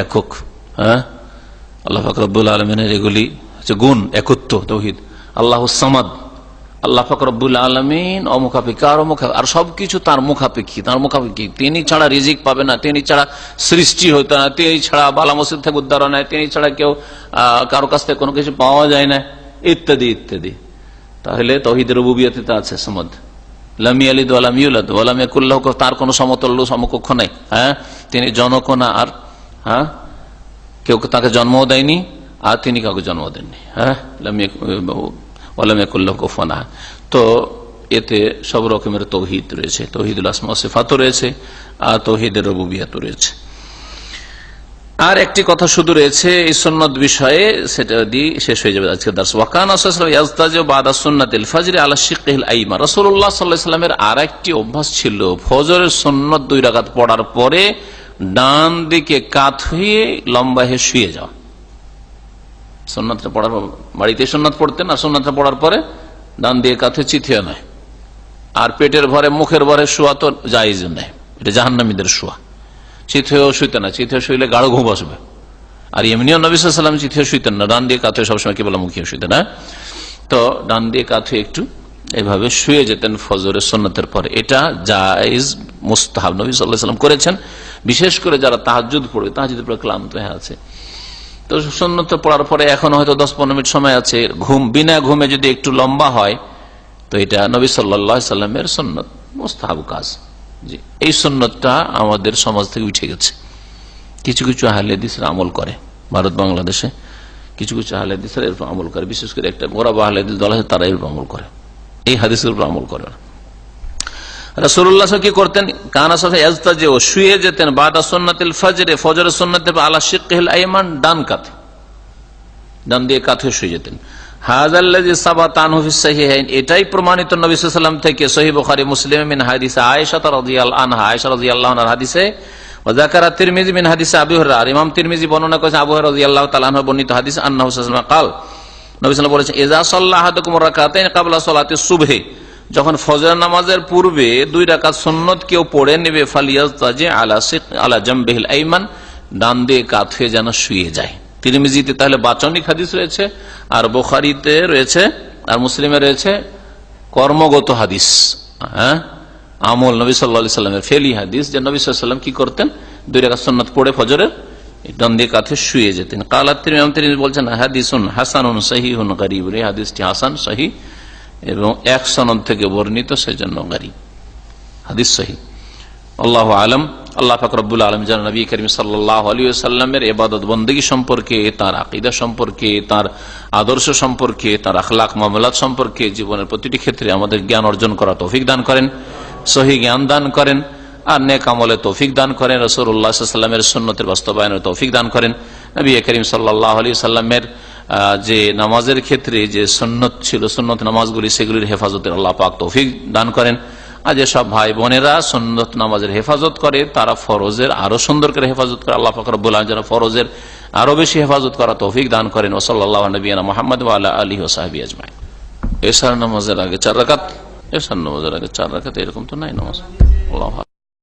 একক। হ্যাঁ, আল্লাহ পাক রব্বুল আলামিনের এগুলি হচ্ছে গুণ, একত্ব, তাওহীদ। আল্লাহুস সামাদ, আল্লাহ পাক রব্বুল আলামিন অমুখাপেক্ষী, আর সবকিছু তার মুখাপেক্ষী। তিনি ছাড়া রিজিক পাবে না, তিনি ছাড়া সৃষ্টি হতো না, তিনি ছাড়া বালা মুসিবত থেকে উদ্ধার হয় না, তিনি ছাড়া কেউ কারো কাছ থেকে কোনো কিছু পাওয়া যায় না, ইত্যাদি ইত্যাদি। তাহলে তাওহীদের রুবুবিয়্যাতে আছে সামাদ, লাম ইয়ালিদ ওয়া লাম ইউলাদ ওয়া লাম ইয়াকুল লাহু, তার কোনো সমতুল্য সমকক্ষ নাই। হ্যাঁ, তিনি জনক না, আর হ্যাঁ কেউ তাকে জন্মও দেয়নি, আর তিনি কাউকে জন্ম দেননি। হ্যাঁ, ওয়ালাম ইয়াকুল লাহু কুফুয়ান আহাদ। তো এতে সব রকমের তাওহীদ রয়েছে, তাওহীদুল আসমা ওয়া সিফাত রয়েছে, আর তাওহীদের রুবুবিয়্যাত রয়েছে। আর একটি কথা শুধু রয়েছে এই সুন্নাত বিষয়ে, সেটা দিয়ে শেষ হয়ে যাবে আজকের দার্স। ওয়াকানা সাল্লাল্লাহু ইয়াজতাজু বাদা সুন্নাতিল ফজর আলা শিক্কিল আইমান, রাসূলুল্লাহ সাল্লাল্লাহু আলাইহি ওয়াসাল্লামের আরেকটি অভ্যাস ছিল, ফজরের সুন্নাত 2 রাকাত পড়ার পরে ডান দিকে কাত হয়ে লম্বা হয়ে শুয়ে যাওয়া। সুন্নাতটা পড়ার বাড়িতে সুন্নাত পড়তেন, আর সুন্নাতটা পড়ার পরে ডান দিয়ে কাত হয়ে চিথিয়ে নেয়। আর পেটের ভরে মুখের ভরে শোয়া তো জায়েজ নেই, এটা জাহান্নামীদের শোয়া। চিথেও শুইতেন না, চিথেও শুইলে গাঢ় ঘুম আসবে। আর এমনিও নবী সাল্লাল্লাহু আলাইহি ওয়াসাল্লাম চিথেও শুইতেন না, ডান দিয়ে কাত হয়ে সবসময় কেবল মুখিয়ে শুইতেন। না, তো ডান দিয়ে কাত হয়ে একটু এভাবে শুয়ে যেতেন ফজরের সুন্নাতের পরে। এটা জায়েজ, মুস্তাহাব, নবী সাল্লাল্লাহু আলাইহি ওয়াসাল্লাম করেছেন। বিশেষ করে যারা তাহাজ্জুদ পড়ে, তাহাজ্জুদের পরে ক্লান্ত হয়ে আছে, তো সুন্নত পড়ার পরে এখন হয়তো 10-15 মিনিট সময় আছে, বিনা ঘুমে যদি একটু লম্বা হয়, তো এটা নবী সাল্লাল্লাহু আলাইহি ওয়াসাল্লামের সুন্নত, মুস্তাহাব কাজ। জি, এই সুন্নতটা আমাদের সমাজ থেকে উঠে গেছে। কিছু কিছু আহলে হাদিসরা আমল করে, ভারত বাংলাদেশে কিছু কিছু আহলে হাদিসরা এর উপর আমল করে। বিশেষ করে একটা গোরাবা আহলে হাদিস দল আছে, তারা এর উপর আমল করে, এই হাদিসের উপর আমল করে না। রাসূলুল্লাহ কি করতেন? কানা সাফা ইয়াজতাজু, শুয়ে যেতেন বাদা সুন্নাতিল ফজর, ফজরের সুন্নাতের আলা শিক্কিল আইমান, ডান কাতে, ডান দিয়ে কাতে শুয়ে যেতেন। হাযাল্লাযী সাবাতা আনহু ফিস সাহিহাইন, এটাই প্রমাণিত নবী সাল্লাল্লাহু আলাইহি ওয়াসাল্লাম থেকে সহিহ বুখারী মুসলিম মিন হাদিস আয়েশা রাদিয়াল্লাহু আনহা, আয়েশা রাদিয়াল্লাহু আনহার হাদিসে, ওয়া যাকারা তিরমিজি মিন হাদিস আবু হুরায়রা, আর ইমাম তিরমিজি বর্ণনা করেছেন আবু হুরায়রা রাদিয়াল্লাহু তাআলা আনহু বর্ণিত হাদিস, আন্নাহু সাল্লাল্লাহু আলাইহি ওয়াসাল্লাম قال, নবী সাল্লাল্লাহু আলাইহি ওয়াসাল্লাম বলেছেন, ইযা সাল্লা আহাদুকুম রাকাতাইন ক্বাবলা সালাতিস সুবহি, যখন ফজর নামাজের পূর্বে 2 রাকাত সুন্নাত কেউ পড়ে নেবে, ফালিয়াজতাজি আলা জামবিহিল আইমান, ডান দিয়ে কাত হয়ে যেন শুয়ে যায়। তিরমিজিতে তাহলে বাচনিক হাদিস রয়েছে, আর বুখারীতে রয়েছে, আর মুসলিমে রয়েছে কর্মগত হাদিস। হ্যাঁ, আমল নবী সাল্লাল্লাহু আলাইহি ওয়াসাল্লামের ফেলি হাদিস, যে নবী সাল্লাল্লাহু আলাইহি ওয়াসাল্লাম কি করতেন? 2 রাকাত সুন্নাত পড়ে ফজরের ডান দিয়ে কাত হয়ে শুয়ে যেতেন। কালাত তিরমিজি বলছেন হাদিসুন হাসানুন সহিহুন গরীব, এই হাদিসটি হাসান, সহিহ এবং এক সনদ থেকে বর্ণিত, সেজন্য গরীব, হাদিস সহিহ। আল্লাহু আলম। আল্লাহ পাক রব্বুল আলামিন যেন নবী করিম সাল্লাল্লাহু আলাইহি ওয়াসাল্লামের ইবাদত বন্দেগী সম্পর্কে, তার আকীদা সম্পর্কে, তার আদর্শ সম্পর্কে, তার আখলাক মামলাত সম্পর্কে জীবনের প্রতিটি ক্ষেত্রে আমাদের জ্ঞান অর্জন করা তৌফিক দান করেন, সহিহ জ্ঞান দান করেন, আর নেক আমলে তৌফিক দান করেন, রাসূলুল্লাহ সাল্লাল্লাহু আলাইহি ওয়াসাল্লামের সুন্নতের বাস্তবায়নের তৌফিক দান করেন। নবী করিম সাল্লাল্লাহু আলাইহি ওয়াসাল্লামের যে নামাজের ক্ষেত্রে যে সুন্নত ছিল, সুন্নত নামাজগুলি, সেগুলির হেফাজতের আল্লাহ পাক তৌফিক দান করেন। আর যেসব ভাই বোনেরা সুন্নত নামাজের হেফাজত করে, তারা ফরজের আরো সুন্দর করে হেফাজত করে, আল্লাহ পাক রব্বুল আলামিন যেন ফরজের আরো বেশি হেফাজত করা তৌফিক দান করেন। ওয়া সাল্লাল্লাহু আলা নবিয়িনা মুহাম্মদ ওয়া আলা আলিহি ওয়া সাহবিহি আজমাইন। এশার নামাজের আগে 4 রাকাত, এশার নামাজের আগে 4 রাকাত, এরকম তো নাই নামাজ। আল্লাহু